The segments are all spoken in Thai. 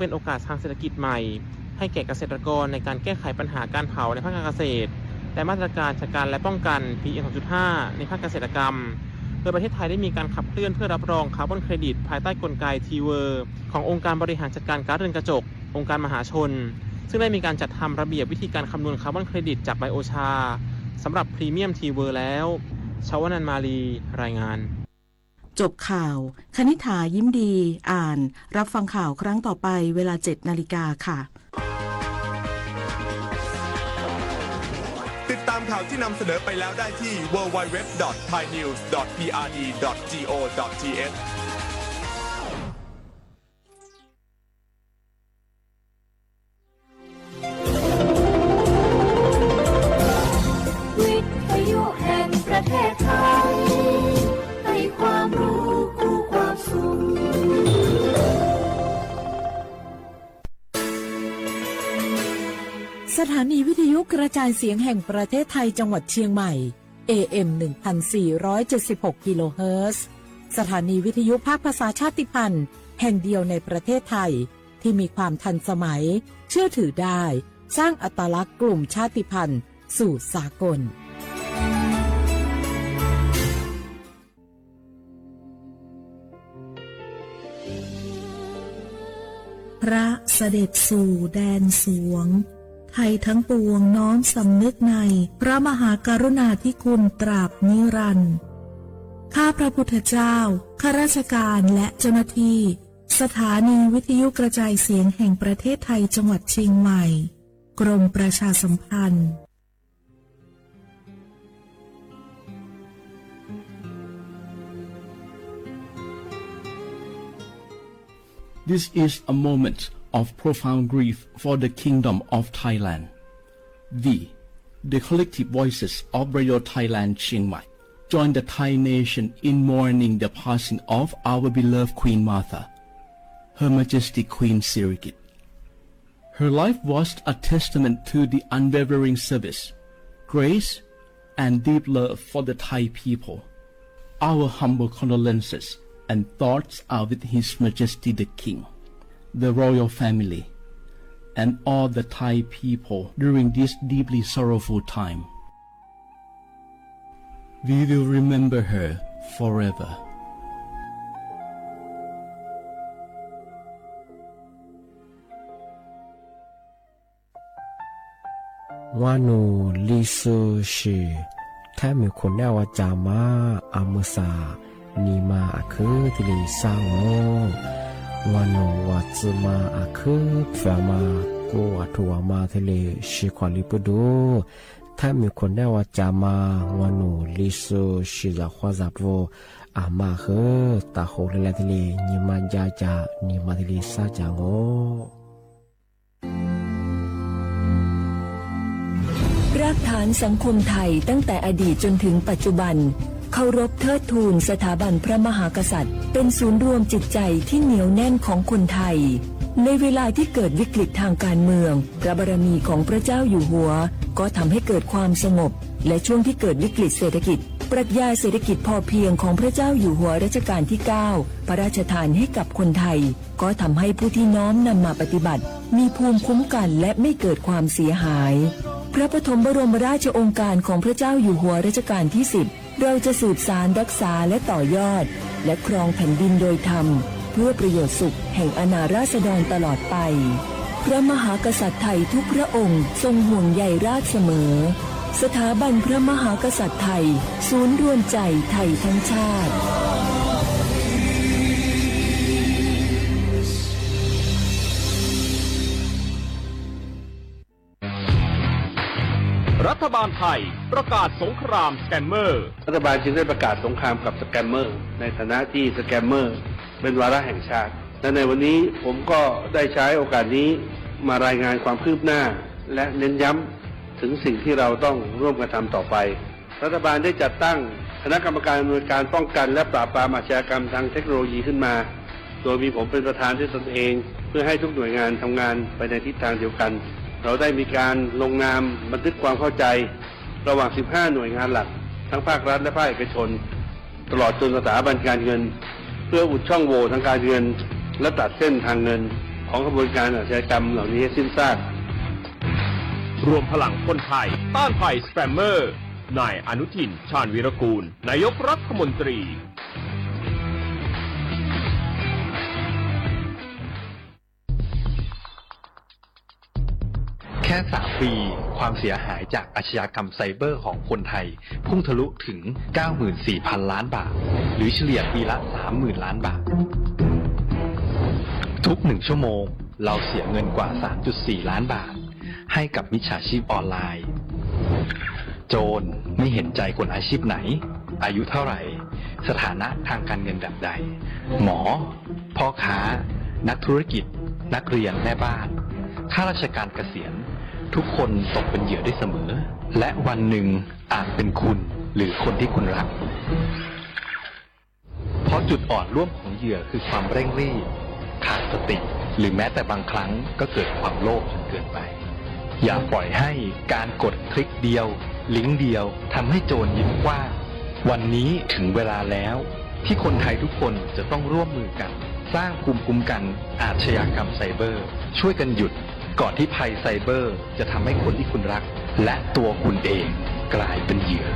เป็นโอกาสทางเศรษฐกิจใหม่ให้แก่เกษตรกรในการแก้ไขปัญหาการเผาในภาคการเกษตรและมาตรการจัดการและป้องกัน PM 2.5 ในภาคเกษตรกรรมโดยประเทศไทยได้มีการขับเคลื่อนเพื่อรับรองคาร์บอนเครดิตภายใต้กลไก TWER ขององค์การบริหารจัดการก๊าซเรือนกระจกองค์การมหาชนซึ่งได้มีการจัดทำระเบียบวิธีการคำนวณคาร์บอนเครดิตจากไบโอชาสำหรับพรีเมียม TWER แล้วชวนันท์มาลีรายงานจบข่าวคณิษฐายิ้มดีอ่านรับฟังข่าวครั้งต่อไปเวลา 7 นาฬิกาค่ะติดตามข่าวที่นำเสนอไปแล้วได้ที่ www.thainews.prd.go.thวิทยุแห่งประเทศไทยให้ความรู้คู่ความสุขสถานีวิทยุกระจายเสียงแห่งประเทศไทยจังหวัดเชียงใหม่ AM 1476 กิโลเฮิรตซ์สถานีวิทยุภาคภาษาชาติพันธุ์แห่งเดียวในประเทศไทยที่มีความทันสมัยเชื่อถือได้สร้างอัตลักษณ์กลุ่มชาติพันธุ์สู่สากลพระเสด็จสู่แดนสวงไทยทั้งปวงน้อมสำนึกในพระมหากรุณาธิคุณตราบนิรันดร์ข้าพระพุทธเจ้าข้าราชการและเจ้าหน้าที่สถานีวิทยุกระจายเสียงแห่งประเทศไทยจังหวัดเชียงใหม่กรมประชาสัมพันธ์ This is a moment of profound grief for the Kingdom of Thailand. We, the collective voices of Radio Thailand Chiang Mai, join the Thai nation in mourning the passing of our beloved Queen Martha, Her Majesty Queen Sirikit. Her life was a testament to the unwavering service, grace, and deep love for the Thai people. Our humble condolences and thoughts are with His Majesty the King, the royal family, and all the Thai people during this deeply sorrowful time. We will remember her forever. วานูลิซูชิแท้มีคนแนวจามาอามุสานีมาอาคือที่ลิสางโงวานูวัตซึมาอาคือฟามากูวัตุวามาที่ลิชิควาลิปดูแท้มีคนแนวจามาวานูลิซูชิจะควาจับโวอามาคือตาโหเลเลที่ลินีมาจาจานีมาที่ลิซาจางโงรากฐานสังคมไทยตั้งแต่อดีตจนถึงปัจจุบันเคารพเทิดทูนสถาบันพระมหากษัตริย์เป็นศูนย์รวมจิตใจที่เหนียวแน่นของคนไทยในเวลาที่เกิดวิกฤตทางการเมืองพระบารมีของพระเจ้าอยู่หัวก็ทำให้เกิดความสงบและช่วงที่เกิดวิกฤตเศรษฐกิจปรัชญาเศรษฐกิจพอเพียงของพระเจ้าอยู่หัวรัชกาลที่ 9 พระราชทานให้กับคนไทยก็ทำให้ผู้ที่น้อมนำมาปฏิบัติมีภูมิคุ้มกันและไม่เกิดความเสียหายพระปฐมบรมราชโองการของพระเจ้าอยู่หัวรัชกาลที่ 10เราจะสืบสานรักษาและต่อยอดและครองแผ่นดินโดยธรรมเพื่อประโยชน์สุขแห่งอาณาราษฎรตลอดไปพระมหากษัตริย์ไทยทุกพระองค์ทรงห่วงใยราชเสมอสถาบันพระมหากษัตริย์ไทยศูนย์รวมใจไทยทั้งชาติรัฐบาลไทยประกาศสงครามสแกมเมอร์รัฐบาลจึงได้ประกาศสงครามกับสแกมเมอร์ในฐานะที่สแกมเมอร์เป็นวาระแห่งชาติและในวันนี้ผมก็ได้ใช้โอกาสนี้มารายงานความคืบหน้าและเน้นย้ำถึงสิ่งที่เราต้องร่วมกันทำต่อไปรัฐบาลได้จัดตั้งคณะกรรมการอำนวยการป้องกันและปราบปรามอาชญากรรมทางเทคโนโลยีขึ้นมาโดยมีผมเป็นประธานด้วยตนเองเพื่อให้ทุกหน่วยงานทำงานไปในทิศทางเดียวกันเราได้มีการลงนามบันทึกความเข้าใจระหว่าง 15 หน่วยงานหลักทั้งภาครัฐและภาคเอกชนตลอดจนสถาบันการเงินเพื่ออุดช่องโหว่ทางการเงินและตัดเส้นทางเงินอ ของกระบวนการอาชญากรรมเหล่านี้ให้สิ้นซาก รวมพลังคนไทยต้านภัยสแปมเมอร์นายอนุทิน ชาญวีรกูล นายกรัฐมนตรี แค่3 ปีความเสียหายจากอาชญากรรมไซเบอร์ของคนไทยพุ่งทะลุถึง 94,000 ล้านบาท หรือเฉลี่ยปีละ 30,000 ล้านบาท ทุก1 ชั่วโมงเราเสียเงินกว่า 3.4 ล้านบาทให้กับมิจฉาชีพออนไลน์ โจรไม่เห็นใจคนอาชีพไหน อายุเท่าไหร่ สถานะทางการเงินแบบใด หมอ พ่อค้า นักธุรกิจ นักเรียนแม่บ้านข้าราชการเกษียณทุกคนตกเป็นเหยื่อได้เสมอและวันหนึ่งอาจเป็นคุณหรือคนที่คุณรักเพราะจุดอ่อนร่วมของเหยื่อคือความเร่งรีบขาดสติหรือแม้แต่บางครั้งก็เกิดความโลภจนเกินไปอย่าปล่อยให้การกดคลิกเดียวลิงก์เดียวทำให้โจรยิ้มกว้างวันนี้ถึงเวลาแล้วที่คนไทยทุกคนจะต้องร่วมมือกันสร้างภูมิคุ้มกันอาชญากรรมไซเบอร์ช่วยกันหยุดก่อนที่ภัยไซเบอร์จะทำให้คนที่คุณรักและตัวคุณเองกลายเป็นเหยื่อ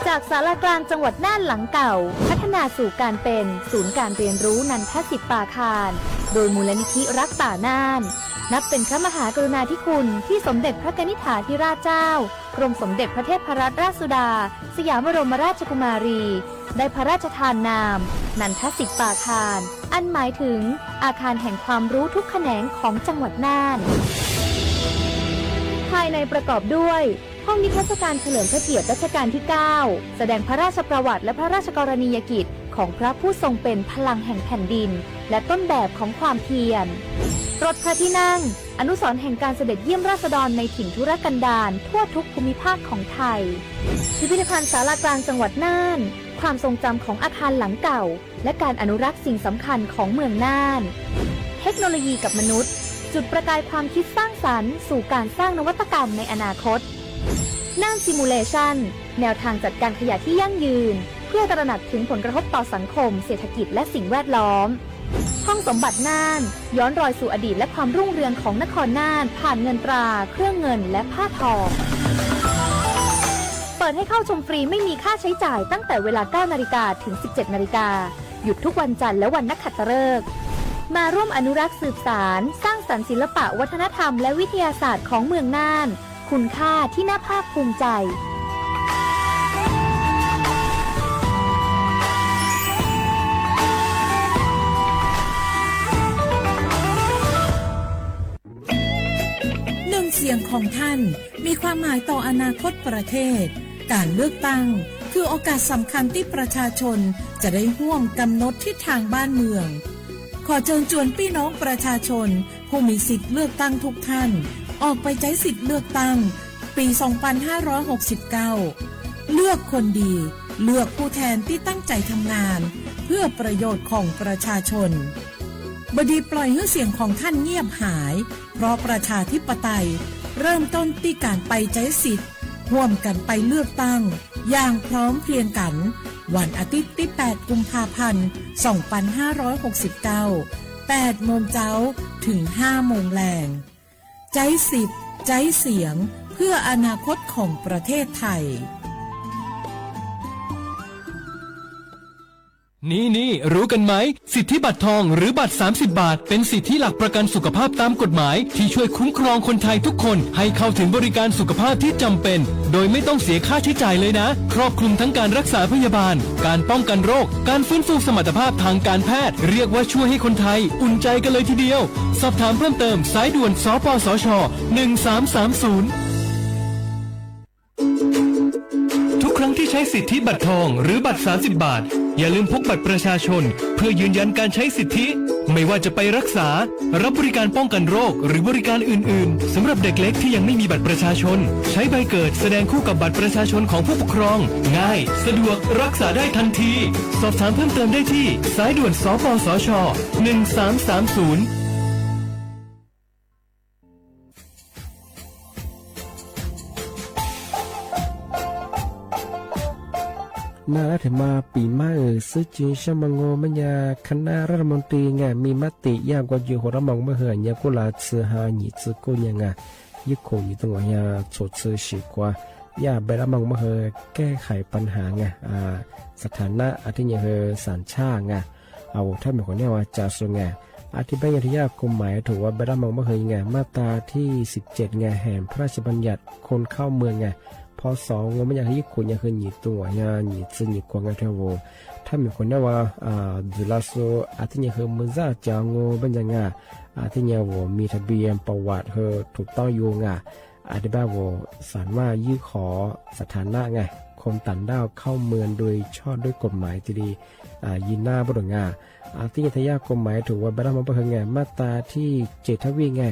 จากศาลากลางจังหวัดน่านหลังเก่าพัฒนาสู่การเป็นศูนย์การเรียนรู้นันทศิษย์ปาคารโดยมูลนิธิรักป่าน่านนับเป็นพระมหากรุณาธิคุณที่สมเด็จพระกนิษฐาธิราชเจ้ากรมสมเด็จพระเทพรัตนราชสุดาสยามบรมราชกุมารีได้พระราชทานนามนันทศิษย์ปาคารอันหมายถึงอาคารแห่งความรู้ทุกแขนงของจังหวัดน่านภายในประกอบด้วยห้องนิทรรศการเฉลิมพระเกียรติรัชกาลที่ 9 แสดงพระราชประวัติและพระราชกรณียกิจของพระผู้ทรงเป็นพลังแห่งแผ่นดินและต้นแบบของความเพียรรถพระที่นั่งอนุสรณ์แห่งการเสด็จเยี่ยมราษฎรในถิ่นทุรกันดารทั่วทุกภูมิภาคของไทยพิพิธภัณฑ์ศาลากลางจังหวัดน่านความทรงจำของอาคารหลังเก่าและการอนุรักษ์สิ่งสำคัญของเมืองน่านเทคโนโลยีกับมนุษย์จุดประกายความคิดสร้างสรรค์สู่การสร้างนวัตกรรมในอนาคตน่านซิมูเลชันแนวทางจัดการขยะที่ยั่งยืนเพื่อตระหนักถึงผลกระทบต่อสังคมเศรษฐกิจและสิ่งแวดล้อมห้องสมบัติน่านย้อนรอยสู่อดีตและความรุ่งเรืองของนครน่านผ่านเงินตราเครื่องเงินและผ้าทองเปิดให้เข้าชมฟรีไม่มีค่าใช้จ่ายตั้งแต่เวลา 9 นาฬิกาถึง 17 นาฬิกาหยุดทุกวันจันทร์และวันนักขัตฤกษ์มาร่วมอนุรักษ์สืบสานสร้างสรรค์ศิลปะวัฒนธรรมและวิทยาศาสตร์ของเมืองน่านคุณค่าที่น่าภาคภูมิใจเสียงของท่านมีความหมายต่ออนาคตประเทศการเลือกตั้งคือโอกาสสำคัญที่ประชาชนจะได้ร่วมกำหนดทิศทางบ้านเมืองขอเชิญชวนพี่น้องประชาชนผู้มีสิทธิ์เลือกตั้งทุกท่านออกไปใช้สิทธิ์เลือกตั้งปี 2569 เลือกคนดีเลือกผู้แทนที่ตั้งใจทำงานเพื่อประโยชน์ของประชาชนบดีปล่อยให้เสียงของท่านเงียบหายเพราะประชาธิปไตยเริ่มต้นที่การไปใช้สิทธิ์ร่วมกันไปเลือกตั้งอย่างพร้อมเพรียงกันวันอาทิตย์ที่ 8 กุมภาพันธ์ 2569 8 โมงเช้าถึง 5 โมงแลงใช้สิทธิ์ใช้เสียงเพื่ออนาคตของประเทศไทยนี่รู้กันไหมสิทธิบัตรทองหรือบัตร30 บาทเป็นสิทธิหลักประกันสุขภาพตามกฎหมายที่ช่วยคุ้มครองคนไทยทุกคนให้เข้าถึงบริการสุขภาพที่จำเป็นโดยไม่ต้องเสียค่าใช้จ่ายเลยนะครอบคลุมทั้งการรักษาพยาบาลการป้องกันโรคการฟื้นฟูสมรรถภาพทางการแพทย์เรียกว่าช่วยให้คนไทยอุ่นใจกันเลยทีเดียวสอบถามเพิ่มเติมสายด่วนสปสช1330ทุกครั้งที่ใช้สิทธิบัตรทองหรือบัตร30 บาทอย่าลืมพกบัตรประชาชนเพื่อยืนยันการใช้สิทธิไม่ว่าจะไปรักษารับบริการป้องกันโรคหรือบริการอื่นๆสำหรับเด็กเล็กที่ยังไม่มีบัตรประชาชนใช้ใบเกิดแสดงคู่กับบัตรประชาชนของผู้ปกครองง่ายสะดวกรักษาได้ทันทีสอบถามเพิ่มเติมได้ที่สายด่วนสปสช1330 น่ารัฐมาปีมาซึ่งจีนชมังโงมันยาคณะรัฐมนตรีไงมีมติยากกว่าอยู่หัวระมองเมื่อเหือนยากุลาซื้อหาหนีซื้อกุยังไงยึดโขอยู่ตรงยาโฉดซื้อฉีกว่าอย่าไประมองเมื่อเหือแก้ไขปัญหาไงสถานะอาทิตย์เหือสัญชาติไงเอาถ้ามีคนเนี่ยว่าจะส่งไงอธิบายที่ยากกฎหมายถือว่าไประมองเมื่อเหือไงมาตราที่17ไงแห่งพระราชบัญญัติคนเข้าเมืองไงพอสองงไม่อยากให้คนยังคือหนีตัวยังหนีซึ่งหนีกว่าไงเท่าโวถ้ามีคนเนี่ยว่าดูแลโซอาทิตย์ยังคือมือจ้าจางโง่เป็นยังไงอาทิตย์ยังโวมีทะเบียนประวัติเธอถูกต้องอยู่ไงอาทิตย์บ้าโวสามารถยื่นขอสถานะไงคนต่างด้าวเข้าเมืองโดยชอบด้วยกฎหมายที่ดียินหน้าบุตรงาอาทิตย์ทยากฎหมายถือว่าไประมองเพื่อไงมาตราที่7ทวีไง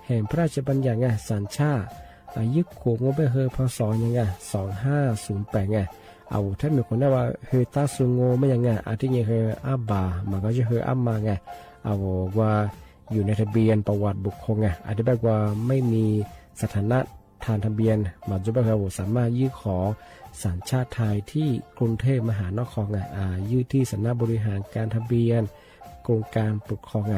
แห่งพระราชบัญญัติไงสัญชาติยึดโขงไปเฮอพศยังไง2508ไงเอาถ้ามีคนได้ว่าเฮตาซุงโงไม่ยังไงอาทิตย์เฮอาบามันก็จะเฮอามาไงเอาว่าอยู่ในทะเบียนประวัติบุคคลไงอธิบายว่าไม่มีสถานะทางทะเบียนมันจะแบบว่าสามารถยื่นขอสัญชาติไทยที่กรุงเทพมหานครไงยื่นที่สำนักบริหารการทะเบียนกรมการปกครองไง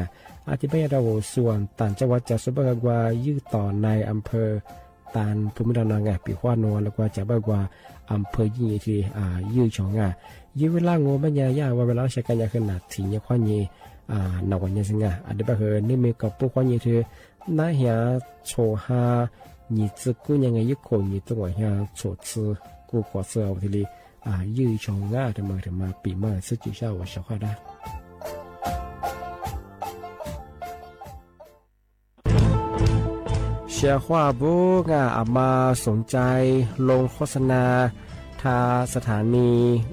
อธิบายเราส่วนต่างจังหวัดจะสบายว่ายื่นต่อในอำเภอตานภูมิลำเนาไงปีขวานแล้วก็จะบอกว่าอำเภอยิ่งที่ยืดช่องยืดเวลาโง่ไม่ยากว่าเวลาใช้กันยาขนาดถี่เนี่ยขวานยี่หนักกว่านี้สิงอันเดียบเฮนี่มีกับพวกขวานยี่ที่น่าเหี่ยโชฮาหนีซึกูยังไงยึดโขยี่ตัวเหี่ยโฉดซื้อกูกว่าเสือทีนี้ยืดช่องถึงมาปีมาซึ่งจีเช่าว่าชาวบ้านได้เชียร์ว่าบุกอามาสนใจลงโฆษณาทาสถานี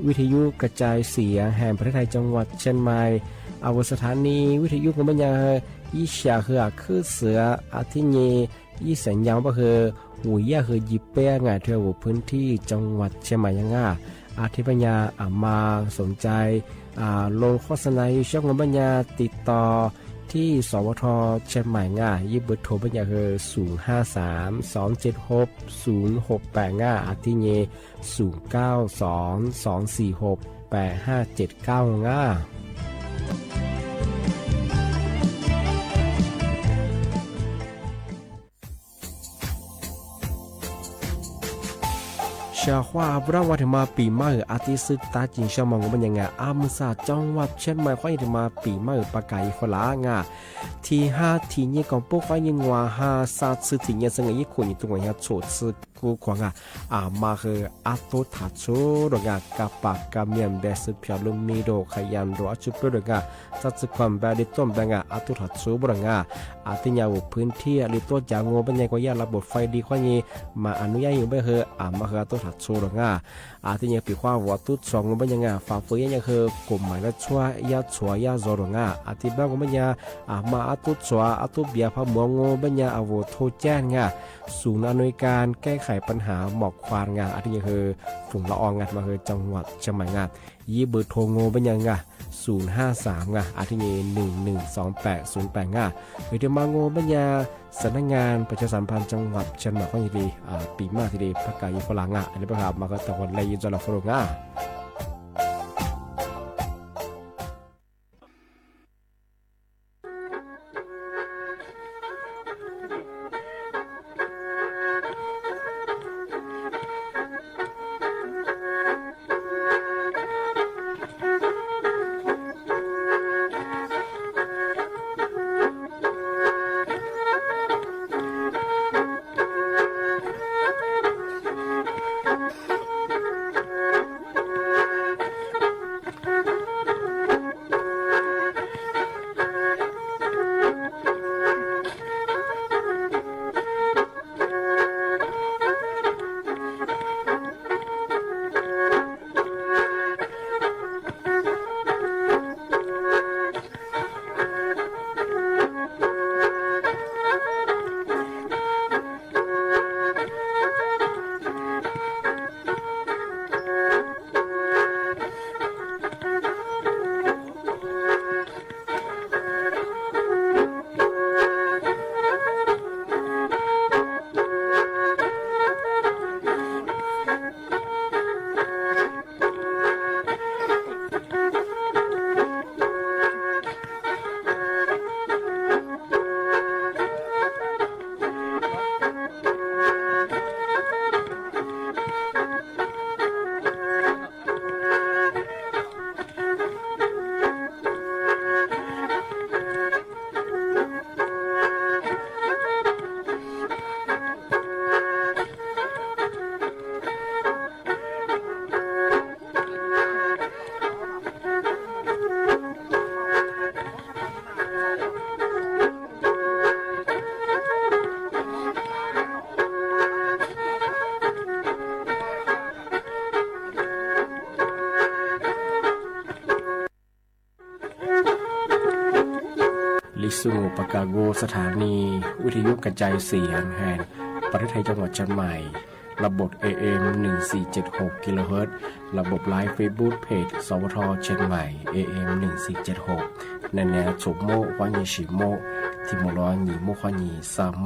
วิทยุกระจายเสียงแห่งประเทศไทยจังหวัดเชียงใหม่เอาสถานีวิทยุของบัญญัติยี่เสียคือเสืออาทิตย์นี้ยี่สัญญาณว่าคือหูยาคือยิบเป้งเที่ยวพื้นที่จังหวัดเชียงใหม่ยังอาทิตย์ปัญญามาสนใจลงโฆษณาช่องของบัญญัติติดต่อที่สวทเชียงใหม่ยิบเบอร์โทรบัญญัติคือ053-276-0685อาทิตย์นี้0922468579ชาว่าบราวถึงมาปีใหม่อาทิตย์สุดตาจิงชาวมองมันยังไงมุสาจังหวัดเชียงใหม่ค่อยถึงมาปีใหม่ปากไก่ฝรั่งที่5ที่นี้ของพวกค่อยยิงว่า5 3สื่อที่นี้สังเกตคนอยู่ตรงนี้โฉดสื่อกูขวางมาคืออัตุทัชโชดงกับปากกับเมียนเบสพิอาลุมิโดขยันรัวจุดเปลือกสัตว์ความแบบดิต้มแบงอัตุทัชโชบรังอาทิตย์ยาวพื้นที่หรือตัวจางโง่เป็นยังก็ยาระบบไฟดีค่อยนี้มาอนุญาตอยู่ไม่คือมาคืออัตุทัชโชดงอาทิตย์ยังปีขวาวัดตุสองเป็นยังฝ่าฝืนยังคือกลุ่มหมายละชัวยาชัวยาโซดงอาทิตย์บ้างก็เป็นยังมาอัตุชัวอัตุเบียพมัวโง่เป็นยังอาวุธโทแจ้งศูนย์อำนวยการแก้ไขปัญหาหมอกควานอาทิตย์ยังคือฝุ่นละอองมาคือจังหวัดเชียงใหม่ยี่เบอร์โทรโง่เป็นยัง053อาทิตย์112808หรือเดี๋ยวมาโง่เป็นยังสำนักงานประชาสัมพันธ์จังหวัดเชียงใหม่ค่อยดีปีมากทีเดียวพักกายฝรั่งอันนี้ประกาศมาก็ตะวันเลยยินจอละฝรั่ง สุโงปกาโกสถานีวิทยุกระจายเสียงแห่งประเทศไทยจังหวัดเชียงใหม่ระบบ AM 1476 กิโลเฮิรตซ์ระบบไลฟ์เฟซบุ๊กเพจสวทเชียงใหม่ AM 1476นันแนสุโมฮวานีชิโมทิโมร้อนหนีโมฮวานีซาโม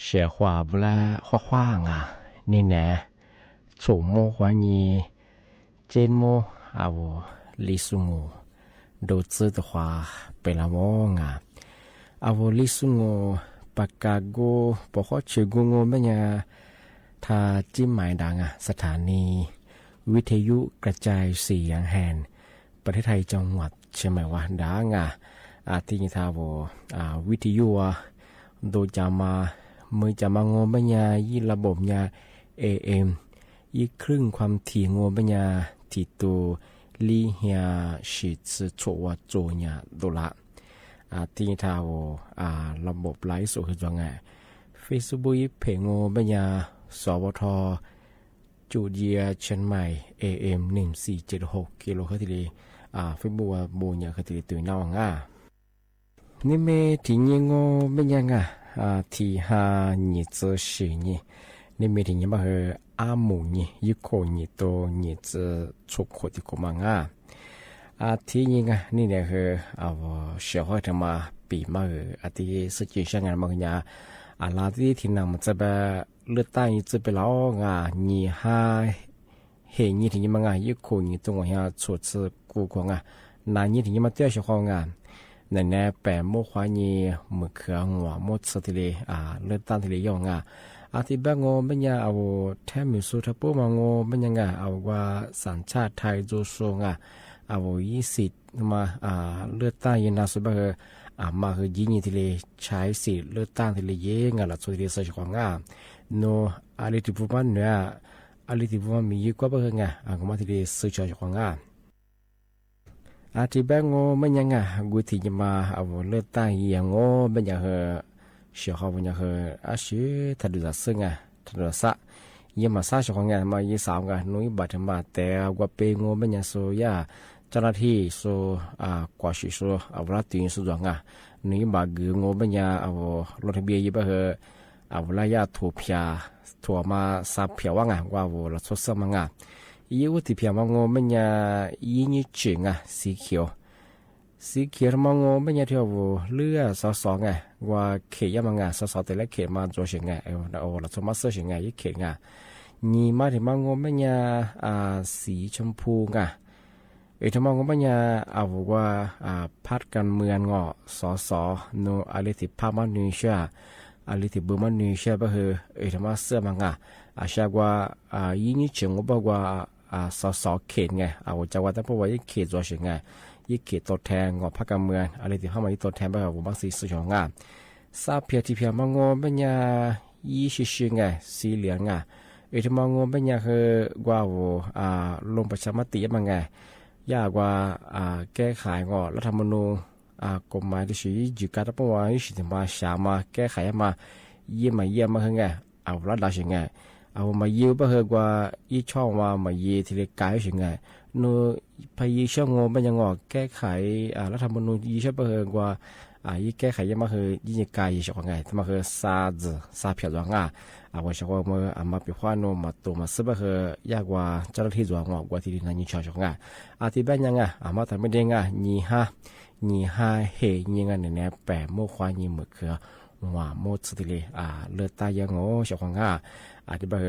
写话不啦画画啊，你呢？楚莫怀疑，真莫啊我李苏我，都知的话被了我啊，啊我李苏我ปากกาโกปขอชื่อกูงไม่เนี่ยถ้าจิ้มหมายดังสถานีวิทยุกระจายเสียงแห่งประเทศไทยจังหวัดเชียงใหม่ว่าดังที่นี่ท่าวิทยุโดยจะมามือจะมางอไม่เนี่ยยี่ระบบเนี่ย AM ยี่ครึ่งความถี่งอไม่เนี่ยที่ตัวลี่เฮียสิทธิ์โชวโจเนี่ยดูละที่นี่ท่าระบบไลฟ์สดคือจังไง Facebook เพจงอไม่เนี่ยสวทจูเดียเชียงใหม่ AM 1476กิโลเฮิรตซ์Facebook บูเนี่ยคือที่ตื่นนอนนี่เมที่ยังงอไม่ยังที่หาเนี่ยเจอสิ่งนี่เมที่ยังมาคืออาหมูเนี่ยยุคเนี่ยตัวเนี่ยเจอชุกคนที่กูมังที่ยังนี่เนี่ยคือเชื่อว่าทำมาปีมาที่สุดที่ช่างงานบางอย่างลาที่นั่งมันจะแบบเลือดตั้งจะไปแล้วนี่หาเห็นนี่ที่ยังมังยุคเนี่ยตัวเนี่ยชุดกูกงนายนี่ที่ยังมาเตี้ยเชื่อว่านั่นแน่แปะโมควายนี่มือเขือหัวโมดสติเลเลือดตั้งที่เลยองที่บ้างงเป็นยังเอาแทมมิสุทับปุ๊มางงเป็นยังเอาว่าสัญชาติไทยจูซงเอา20มาเลือดตั้งยันนาสุบะมาคือยิงที่เลยใช้สิเลือดตั้งที่เลยเย่งละสุดที่สุดของโนอะไรที่พูดมันเนี่ยอะไรที่พูดมันมีเยอะกว่าเพื่อนก็มาที่เลยสุดของที่บ้างงเป็นยังกูที่จะมาเอาเลือดตั้งยังงเป็นยังเชื่อเขาเป็นยังชื่อทัดดูสักทัดดูสักยังมาซาเชื่อของมายี่สามนุ้ยบัดมาแต่ว่าเป็นงเป็นยังโซยาเจ้าหน้าที่โซกว่าชิโซเอาละตีนสุดงนี่บางงเป็นยังเอารถทะเบียนยี่บ้าเอาละยาถูกพิยาถั่วมาซับเพียวว่าว่าเราทดสอบมัยี่วุฒิเพียมางเป็นยังยี่นี่จึงสีเขียวมางเป็นยังที่ว่าเลือดสอว่าเขียมังสอแต่ละเขียมาตัวเฉียงเอาเราสมัครเฉียงยี่เขียนี่มาถึงมางเป็นยังสีชมพูทำมองว่าเนี่ยเอาว่าพัดกันเมืองสโนอะไรที่พามันนิเชียอะไรที่บูมันนิเชียก็คือทำมาเสื้อมังชาว่ายิ่งเฉียงว่าว่าสเขตไงเอาจังหวัดแต่พวกว่ายิ่งเขตตัวเฉียงไงยิ่งเขตตัวแทนพัดกันเมืองอะไรที่เข้ามายิ่งตัวแทนก็คือว่าสีสุดของซาเพียที่เพียมองว่าเนี่ยยี่สิบไงสีเหลืองทำมองว่าเนี่ยคือว่าลงประชามติยังไงยากว่าแก้ไขรัฐธรรมนูญกฎหมายที่ชื่อจุการตั้งว่าที่ถึงมาสามาแก้ไขมาเยี่ยมมาไงเอารัฐได้ยังไงเอามาเยี่ยมไปเหอะว่ายี่ช่องว่ามาเยี่ยที่เล็กกายยังไงนูพยี่ช่องเป็นยังแก้ไขรัฐธรรมนูญยี่ช่องไปเหอะว่ายี่แก้ไขยังมาเหอะยี่กายยี่ช่องไงทำมาเหอะซาเพียรว่าว่าช่องมามาเป็นข้อนูมาตัวมาซื้อไปเหอะยากว่าเจ้าหน้าที่ว่าว่าที่นั่นยี่ช่องที่บ้านยังมาทำไม่ได้ยี่ห้าเฮยี่เนี่ยแปะโมควายยี่มือเขือว่าโมสติเลเลือดตายยังช่องที่บ้า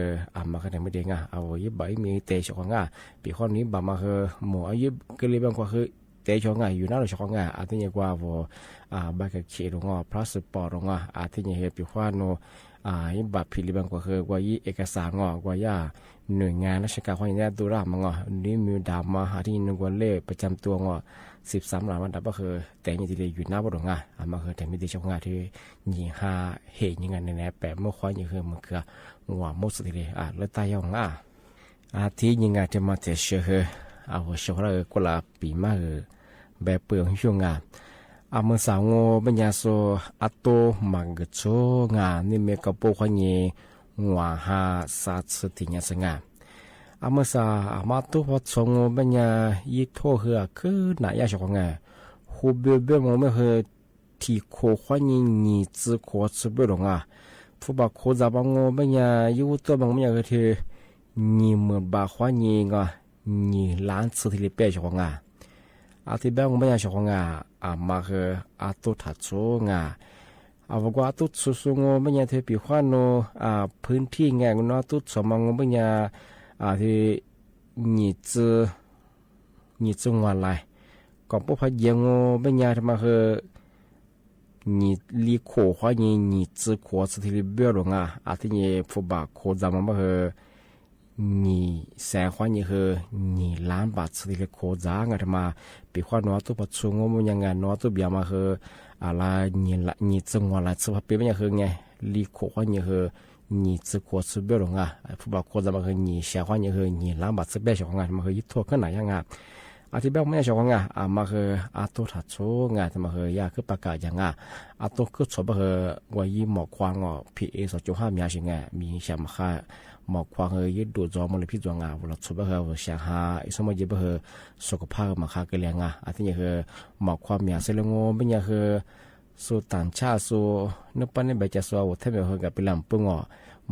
นมาทำไม่ได้เอายี่ใบมีเตะช่องปีข้อนี้บามาเหอะหมูอายุก็เลยบางกว่าคือเตะช่องอยู่นั่นช่องที่นี่กว่าว่าใบกระเขียดพลาสปอร์ตที่นี่เหตุปีข้อนูยี่บัตรผิดบางกว่าคือว่ายี่เอกสารว่าย่าหน่วยงานราชการคนนี้ดูร่ามนี่มีดามาที่นึกว่าเล่ประจำตัว13 หลายวันดับก็คือแต่ยังที่เรียอยู่หน้าบริษัทมาคือแต่ไม่ได้ช่องที่ยี่ห้าเหตุยังไงในแปะเมื่อควายยังคือมันคือหัวมุสลิมเลือดตายยังที่ยังไงจะมาเชื่อเอาเชื่อเราคนละปีมาแบบเปลืองช่วงเมื่อสาวเป็นยาโซอัตโตมังกโชนี่เมกับโปควายหัวหาสัตสติญาสงเมื่อสาวมาตุพอชงเป็นยายี่โทเหือคือหนายาชงฮูเบเบมไม่เคยที่โคควายนี่จื้อโคจื้อเบลงผู้บักโคจับบังเป็นยาอยู่ตัวบังไม่ยาคือที่นี่เมื่อบาควายนี่ล้านสติลิเปชงที่บ้านไม่ยาชงมาคือตุทัดโช บอกว่าตุดสุงไม่ยาเทปีขวานโนพื้นที่แง่งเนาะตุดสมองไม่ยาที่หนีจงวันไรก่อนพวกพายงไม่ยาทำมาคือ你离苦花你只苦是体里边了啊，ที่你不把苦咱们不和你三花你和你蓝把吃的苦杂啊，他妈比花挪都不出我们样啊，挪都别嘛和啦你正我来吃吧，别么和哎，离苦花你和你只苦吃边了啊，不把苦咱们和你三花你和你蓝把吃边小啊，他们和一坨跟哪样啊？ที่แบบไม่ใช่ว่าไงมาคือตัวถัดโชว์ไงทำมาคือยาคือประกาศอย่างไงตัวคือชอบคือว่ายี่หมอกควางอ่ะPA2.5มีอะไรไงมีเสียมาค่ะหมอกควางยี่ดูจอมันเลยพี่จวงอ่ะเวลาชอบคือเสียหาสมัยยี่คือสุขภาพมาค่ะก็เลี้ยงอ่ะที่นี่คือหมอกควางมีอะไรงงเป็นยังคือสู่ต่างชาติสู่นึกปั้นในใบจะสู่ว่าถ้าไม่คือกับเป็นลำปุ่งอ่ะ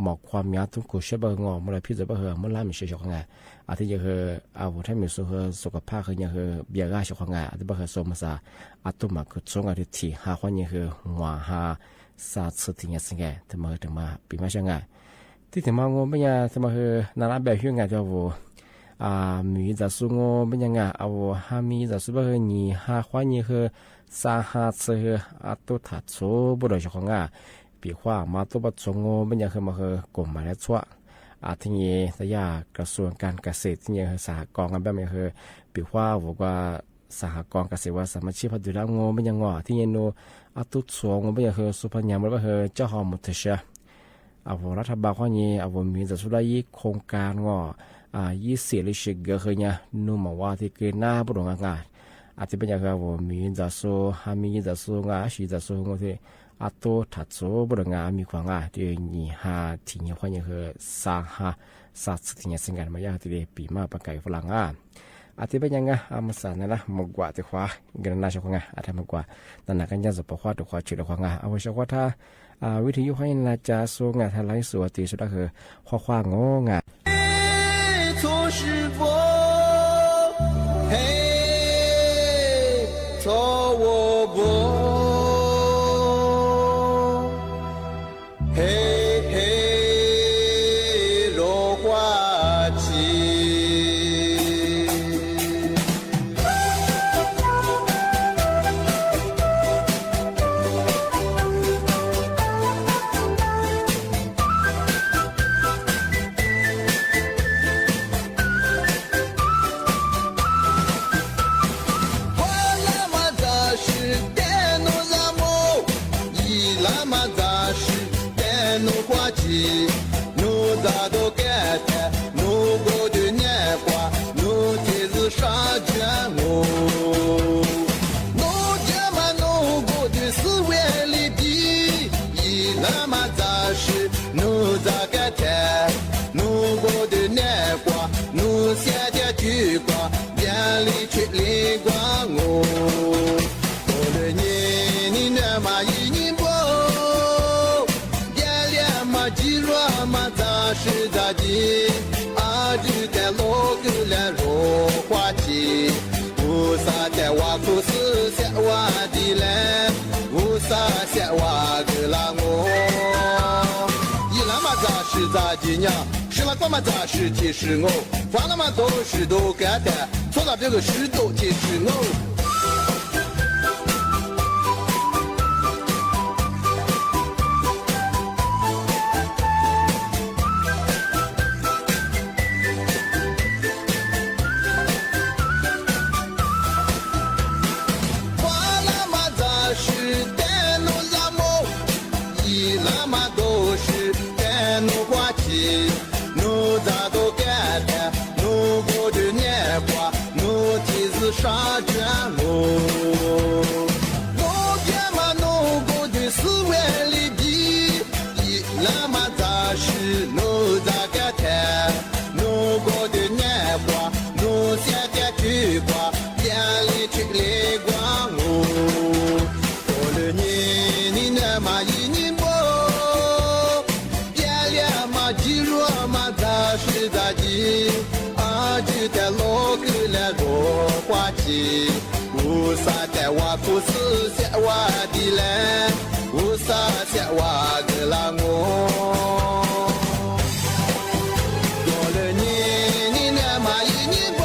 หมอกความยาตุ้งกุศลงอมันเลยพี่จะบ่เหือมันล้ามีเสียชกไงที่ยังคือถ้ามีสุขภาพคือยังคือเบียร์ชกไงที่บ่คือสมศาตุ้มมาคือชงที่หาคนยังคือหัวหาศาสตร์สุดที่ยังสิไงถึงมาปีมาช่างไงที่ถึงมางงเป็นยังถึงมาคือนาราแบบยังไงจะว่ามีจะสู้งงเป็นยังไงหามีจะสู้บ่คือนี่หาคนยังคือสาหัสคือตัวถัดโซ่บ่ได้ชกไงปีขวามาตัวปัจจุบันเป็นยังคือมาคือกลุ่มมาแล้วชั่วที่นี่สยากระทรวงการเกษตรที่นี่คือสหกรณ์กันแบบนี้คือปีขวาบอกว่าสหกรณ์เกษตรว่าสมาชิกพัฒนาโง่เป็นยังงอที่นี่โนตุสวงเป็นยังคือสุพรรณยามเป็นคือเจ้าหอมุทเชรัฐบาลข้อนี้มีจะสุดายโครงการงอ20ลิชิกก็คือเนี่ยนู่นมาว่าที่เกินหน้าบุรุษงานที่เป็นยังคือมีจะสู้มีจะสู้งาชีจะสู้งที่ตัวถัดโซ่บริงามีความง่ายที่นี่หาที่นี่ความยังคือสาหาสัตว์ที่นี่สิ่งการมาอย่างที่เดียปีมาประกายฝรั่งที่เป็นยังไงมาสานนะมกว่าที่ขวาเงินน่าชกง่ายที่มกว่านั่นนักการจะสปอร์ตตัวขวาจุดความง่ายเอาชกว่าถ้าวิธียุให้น่าจะสู้ง่ายถ้าไล่สวตีสุดก็คือขวางงง่าย是了，干嘛杂事提示我，犯了嘛都是都干的，错了这个事都提示我。杀绝路，我爹妈弄过的4万里地，一那么杂事弄咋个谈？弄过的年华，弄现在去过，眼里去来光我。过了年你那么一年不，眼里嘛肌肉嘛杂事咋地？就在老狗来落花季，无啥在我不是在我的来，无啥萨塞瓦格拉我。多了你那嘛一年不，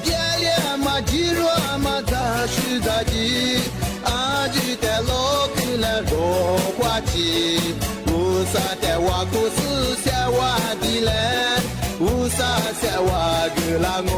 别了嘛几罗嘛咋是咋地，阿吉在老跟了罗花旗，乌萨在瓦库斯塞瓦地嘞，乌萨塞瓦格拉我。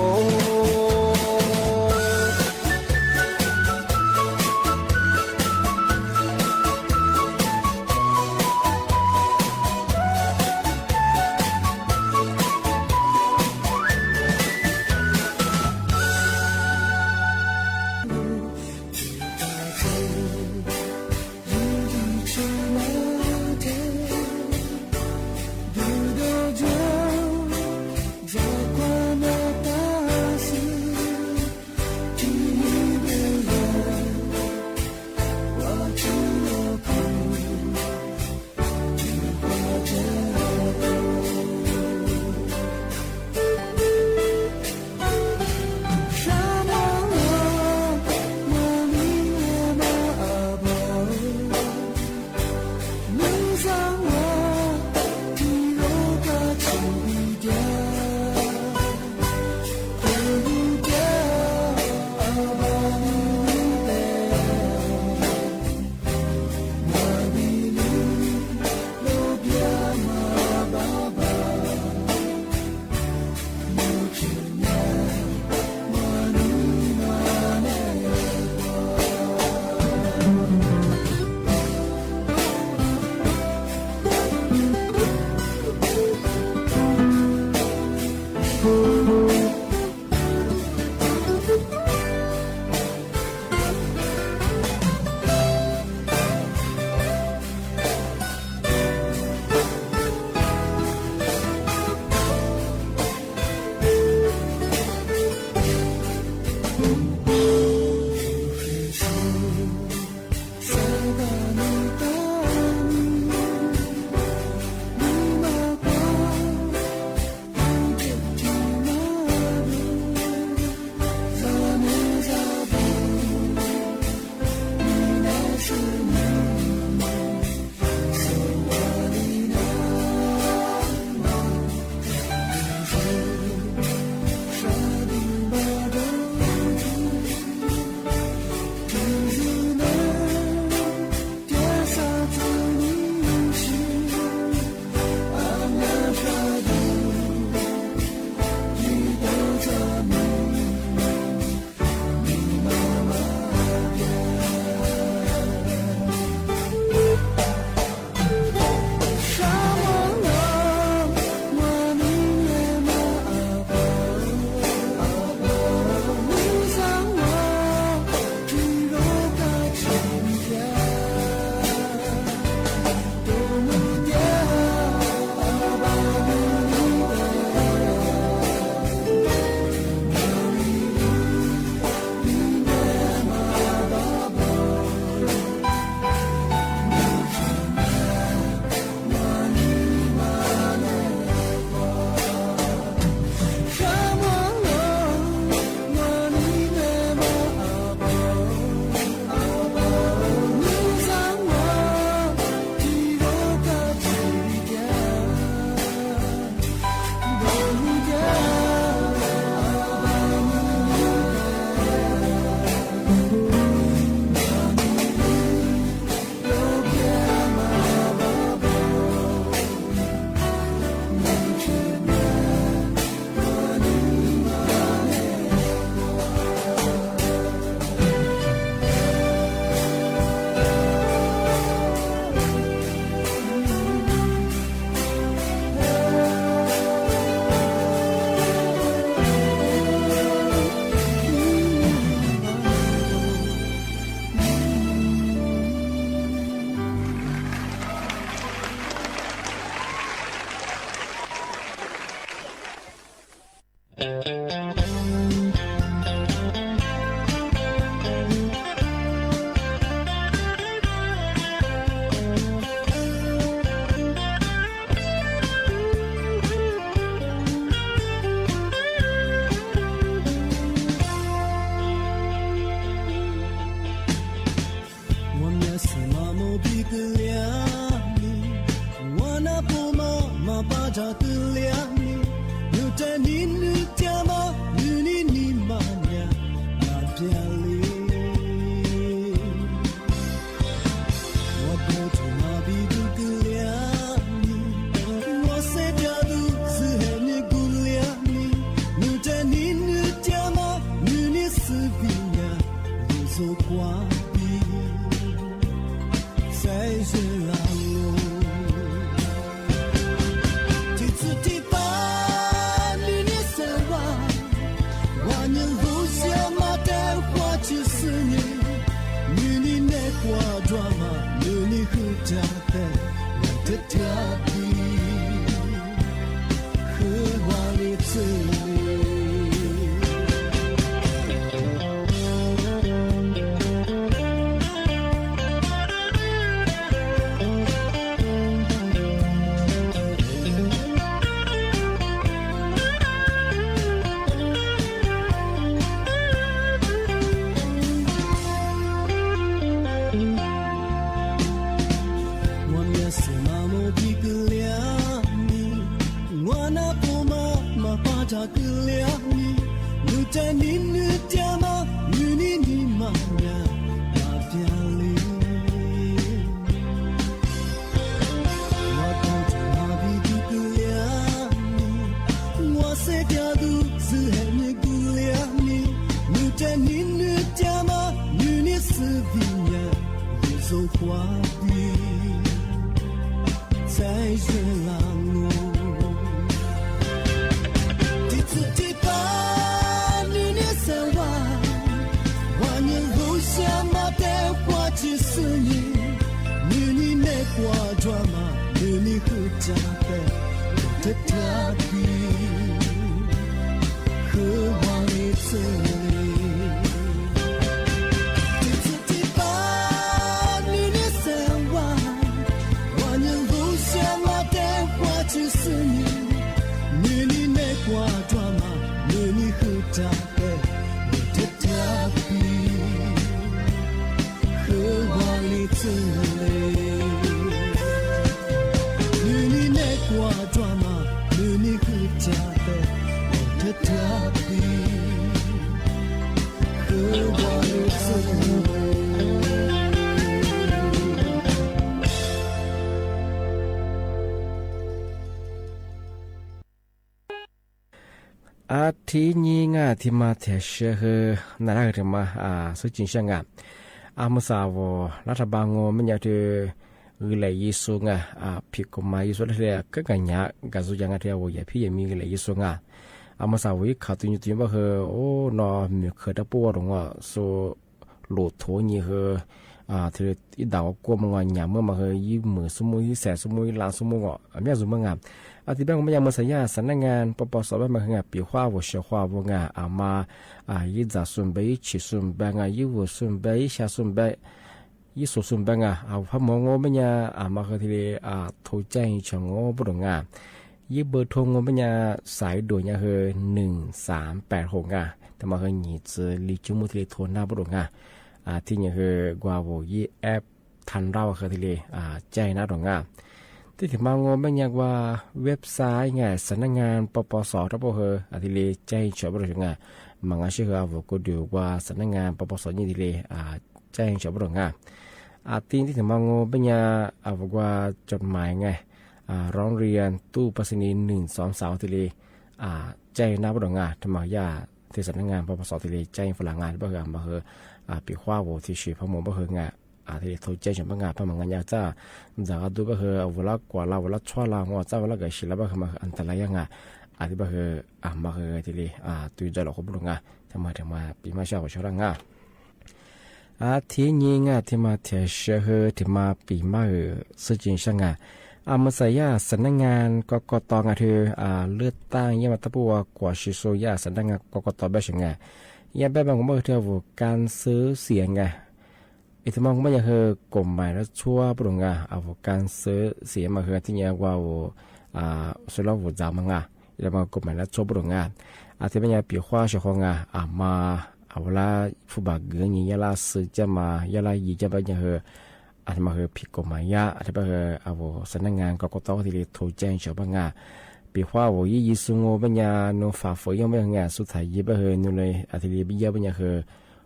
我们是。ta tu lia ni nu ta ni nu ta ma nu ni ni ma nya na pia li wa po tu ma bi tu tu lia ni wa se ta tu su he ni gu lia ni nu ta ni nu ta ma nu ni su bi nya lu so kwa bi sai se la lo drama nuni hutate natatapi huwali tsuliอาทีนี้งาที่มาเทเชเฮนารักที่มาสุจินช่างอามุสาวรัฐบาลงมันอยากจะเลยยิสุงพิกมายิสุเรียก็กันยากาสุยังเรียว่าอย่าพี่ยังมีเลยยิสุงอามุสาวิขาตุนตุนว่าเฮโอ้นอมีเคยได้ปวดหรอสุหลุดโถนี่เฮที่อีดาวกลัวมันหยาเมื่อมาเฮยี่มือสมุยแสสมุยลางสมุยอันนี้สมุยงามที่บ้านมันยังมาสัญญาสำนักงานปปสบ้านมันปีว่าวัชว่าวังมายี่จ่าส่วนใบชิส่วนแบงยี่วัวส่วนใบชาส่วนใบยี่สุส่วนแบงเอาพมงมันยังมาคือที่โทรแจ้งช่างงบุรงยี่เบอร์โทรงมันยังสายด่วนยังเฮ1386แต่มาเฮนี่จะลิจูมุที่โทรหน้าบุรงที่ยังเฮกว่าวัยี่แอปทันเราคือที่ใจหน้าดงที่ถึงมางงไม่ยากว่าเว็บไซต์ไงสำนักงานปปสรับเฮอที่เลใจเฉพาะบริษัทมังอาชีพเอาก็ดูว่าสำนักงานปปสยี่ที่เลใจเฉพาะบริษัททีที่ถึงมางงไม่ยากเอาว่าจดหมายไงร้องเรียนตู้ไปรษณีย์123ที่เลใจหน้าบริษัททำไมย่าที่สำนักงานปปสที่เลใจฝรั่งงานบริษัทมาเฮอปีขว้าวัวที่ชีพมงบริษัทไงที่โทรแจ้งฉันบ้างพมังงานยาจ้าจากดูว่าคือเวลากว่าเราเวลาชั่วเราหัวจ้าเวลาเกิดสิแล้วว่าคือมันอันตรายยังไงที่ว่าคือมาคือที่เลยตัวใจเราขบุรุษทำมาปีมาเช้าช่วงงที่นี้ที่มาเทเชอที่มาปีมาสุจินช่างมาใส่ยาสำนักงานกกตเธอเลือดตั้งยังมาตะปัวกว่าชิโซยาสำนักงานกกตแบบช่างยังแบบบางคนเธอว่าการซื้อเสียงอีที่มองไม่ยังเฮอกลมหมายแล้วชั่วปรุงเอาการซื้อเสียมาเฮที่เนี่ยว่าสุรวุฒิจามังแล้วมากลมหมายแล้วชั่วปรุงที่ไม่ยังปีขว้าเฉพาะมาเอาละผู้บาดเจ็บยาลาซื้อจะมายาลายีจะไปยังเฮที่มาเฮผิดกฎหมายที่มาเฮเอาสำนักงานกกตที่โทรแจ้งเฉพาะ ปีว่า我一生我本呀侬发福音本呀素材一不和侬嘞阿提里毕业本呀和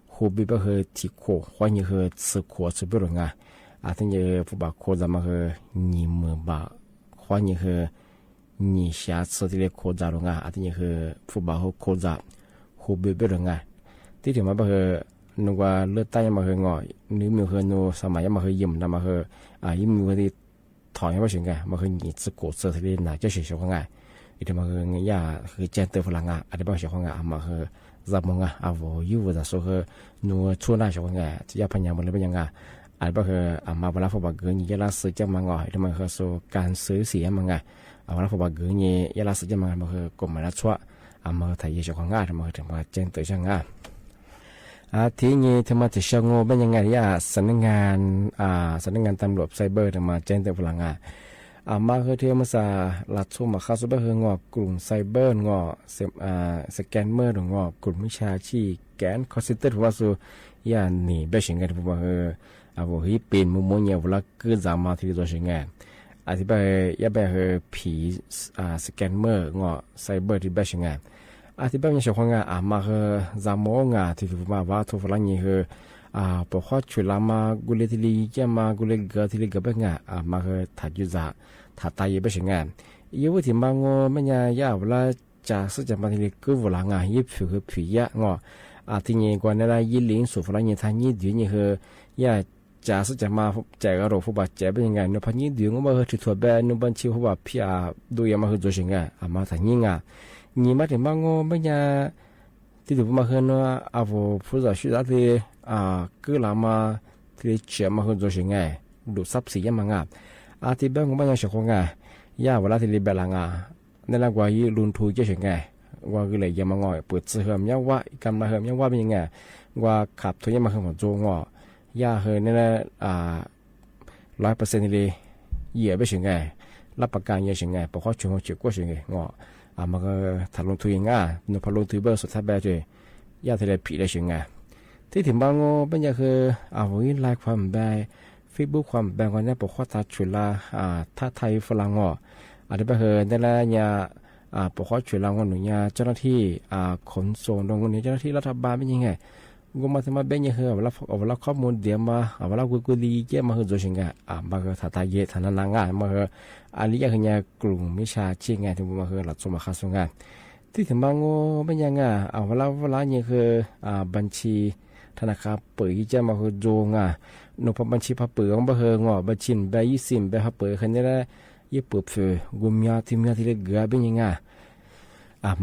湖北不和体课欢迎和吃课吃不了啊阿提也不把课咱们和你们把欢迎和你下次的课咋了啊阿提也和不把和课咋湖北不了啊ที่ถึงมาคือนึกว่าเลือดใต้มาคืองอนึกมีคือนูสมัยมาคือยิ้มนะมาคือยิ้มมีคือที่ถอยมาถึงไงมาคือหนีจะโกรธเสียที่ไหนจะเสียของไงอีที่มาคือเงี้ยคือเจนเตอร์ฝรั่งอ่ะอันนี้มาเสียของไงมาคือจับมึงอ่ะเอาอยู่ว่าจะคือนูชวนหน้าเสียของไงจะยับพันยามันเลยเป็นยังไงอันนี้มาคือมาเวลาพอบักเกยยาลาซื้อจะมางอที่มาคือสู่การซื้อเสียมังไงเวลาพอบักเกยยาลาซื้อจะมาคือกลมมาละชั่วมาถ่ายเสียของไงที่มาถึงมาเจนเตอร์ช่างไงทีนี้ทำไมจะเชื่องูเป็นยังไงย่าสำนักงานตำรวจไซเบอร์มาแจ้งเตือนพลังงานมาคือที่มาซาลัดชุ่มมาเข้าซุปเปอร์เฮงอกลุ่มไซเบอร์งอสแกนเมอร์งอกลุ่มวิชาชีแกนคอสซิเตอร์ว่าสูย่าหนีไปเฉียงกันผมว่าว่าฮีเป็นมุมมองเนี่ยเวลาเกิดจามาที่ตัวเฉียงกันอธิบายย่าไปผีสแกนเมอร์งอไซเบอร์ที่ไปเฉียงกันอธิบายในเชิงของงานมาคือจามองาที่มาว่าทุกฝรั่งนี่คือพอข้อช่วยมากุเลที่ลีแกมากุเลกที่ลีกับเป็นงานมาคือถัดยุจาถัดตายไปเช่นงานยี่ว่าที่มางอไม่ยายาเวลาจะสื่อจะมาที่ลีกูเวลางานยี่ผิวคือผิวยะงอที่นี่กว่านั้นยี่ลิงสุฝรั่งนี่ทางยี่ดื้อนี่คือยาจะสื่อจะมาแจกอารมณ์ผู้บาดเจ็บเป็นยังไงนพยี่ดื้อก็มาคือที่ตัวแบบนบัญชีผู้บาดพี่ดูยามาคือตัวเช่นงานมาทางยี่งานี่มาถึงบางงไม่ยาที่ถูกมาเห็นว่าอาวุธผู้จัดชื่อที่คือลามาที่เชื่อมาคือตัวสิ่งไงดูทรัพย์สินยังมังที่บางงไม่ยาเชื่อของไงยาเวลาที่รีบลังนั่นแหละว่ายี่ลุนทุยจะสิ่งไงว่าคือเลยยังมังเปิดเสื่อมยังว่ากำลังเสื่อมยังว่าเป็นยังไงว่าขับทุยยังมาคือของโจงยาเห็นนั่นแหละ100%เลยเหยียบไปสิ่งไงรับประกันยังสิ่งไงเพราะเขาช่วยเขาเชื่อว่าสิ่งไงมาก็ถ้าลงทุนง่ายนพลงทุนเบอร์สุดท้ายแบบนี้ยาทะเลผีได้เชิงไงที่ถึงบางงเป็นอย่างคือวิไลค์ความแบบเฟซบุ๊กความแบบวันนี้ปกข้อตัดชุดละถ้าไทยฝรั่งอาจจะไปเห็นได้แล้วเนี่ยปกข้อชุดละวันหนึ่งเนี่ยเจ้าหน้าที่ขนส่งตรงนี้เจ้าหน้าที่รัฐบาลเป็นยังไงกูมาทำมาเป็นยังไงเวลาข้อมูลเดี๋ยวมาเวลากูดีเกี่ยมาคือตัวเชิงไงมาก็ถ้าไทยฐานะนางงานมาคืออันนี้ยังเนี่ยกลุ่มมิชาชีพไงที่มาคือหลักสมคาสงานที่ถึงบางงูเป็นยังไงเวลาเนี่ยคือบัญชีธนาคารเปิดที่จะมาคือโจงนพบัญชีพับเปิดของบัญชีใบ20ใบพับเปิดคันนี้แหละยี่ปุ๊บเฟกุมยาที่เล็กเกือบเป็นยังไง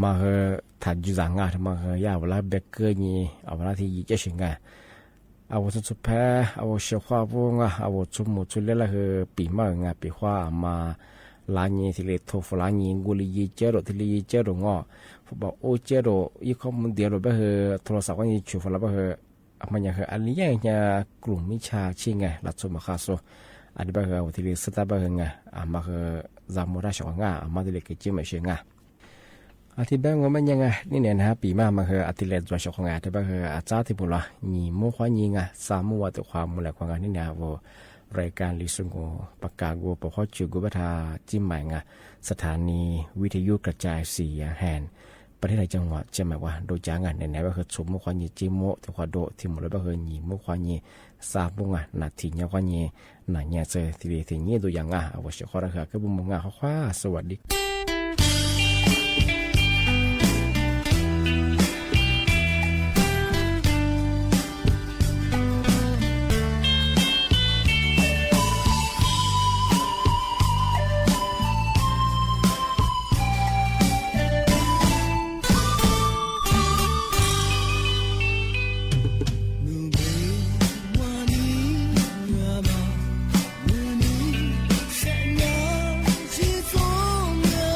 มาคือถัดจุดงานมาคือยาเวลาเบเกอร์นี่เวลาที่ยี่จะเชิงไงสุดแพ้เชื่อว่าพวกชุมมุชุเล่ละคือปีมากปีว่ามาลานีที่เล็กโทฟลานีกุลีเจโรที่ลีเจโรงฟุตบอลโอเจโรยี่ข้อมูลเดียวแบบคือโทรศัพท์วันนี้ชูฟลาแบบคือมันยังคืออันนี้ยังกลุ่มมิชาชิงไงหลักสมคาโซอันนี้แบบคือที่เล็กสตาร์แบบไงมาคือจามุราชงมาที่เล็กจิมไม่เชิงไงที่แบงก์ว่ามันยังไงนี่เนี่ยนะปีมาคืออาทิตย์เล็กตัวชกงานที่แบบคืออาจารย์ที่พูดละนี่มั่วความยิงสามัวตัวความมูลความงานนี่เนี่ยว่ารายการลิซุงโกปากกาโกปกข้อจูกุบัตาจิ้มใหม่สถานีวิทยุกระจายเสียงแห่งประเทศไทยจังหวัดเชียงใหม่ว่าโดยจ้างงานในแบบคือสมมั่วความยิงจิมโมที่ความโดที่หมดเลยแบบคือนี่มั่วความยิงสาบุงนาทีเนี่ยความยิงนาเนี่ยเจอที่เรื่องนี้ตัวอย่างเอาไว้เชื่อข้อราคาก็บุ้มงาข้อว่าสวัสดี闪亮起踪。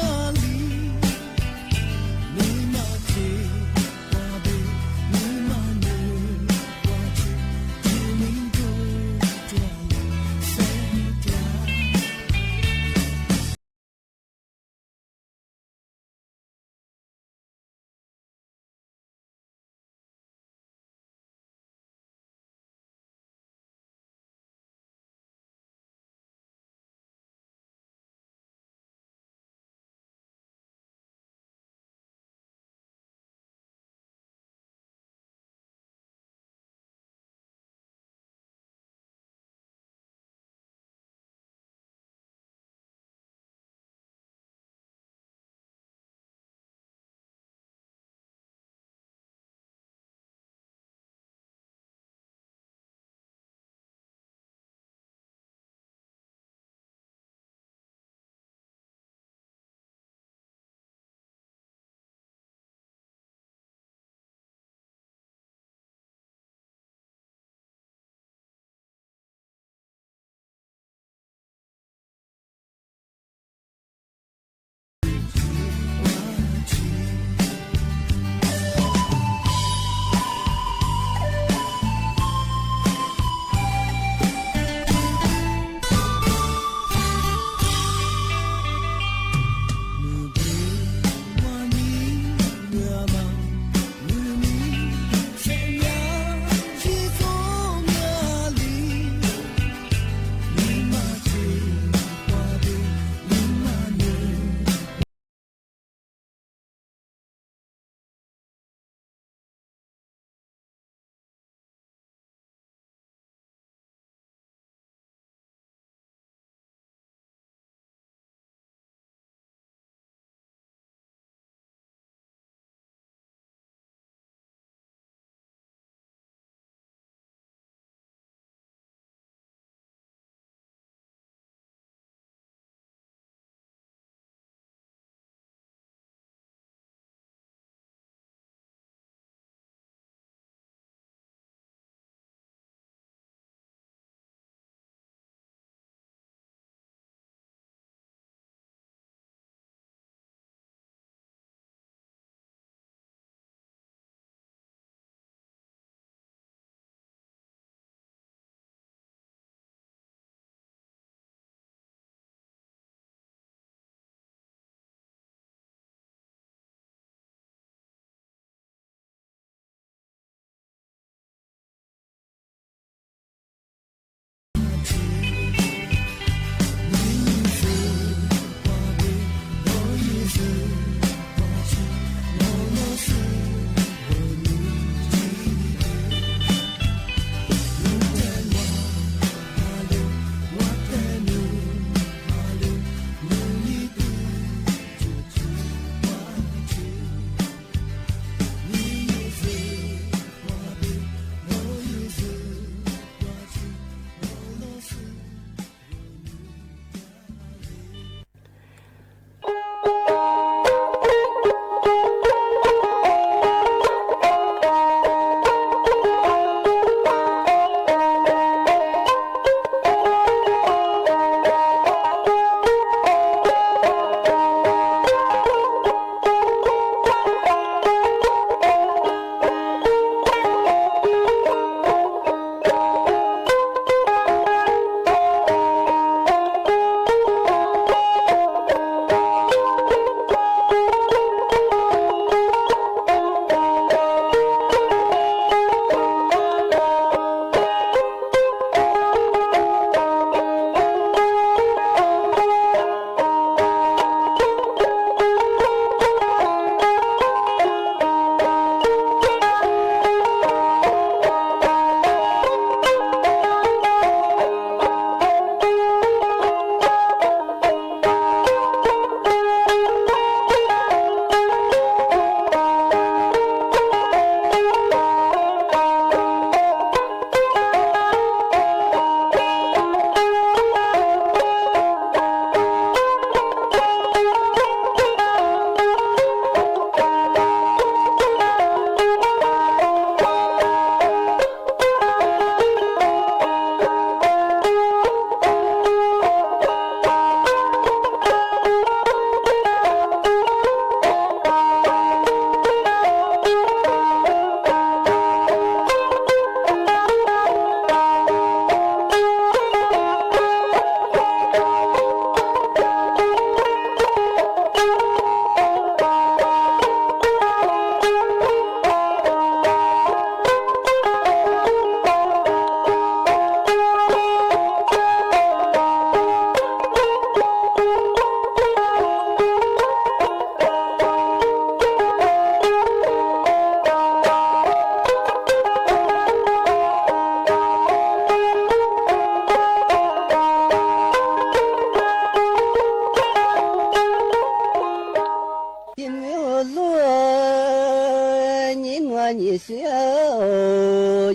你小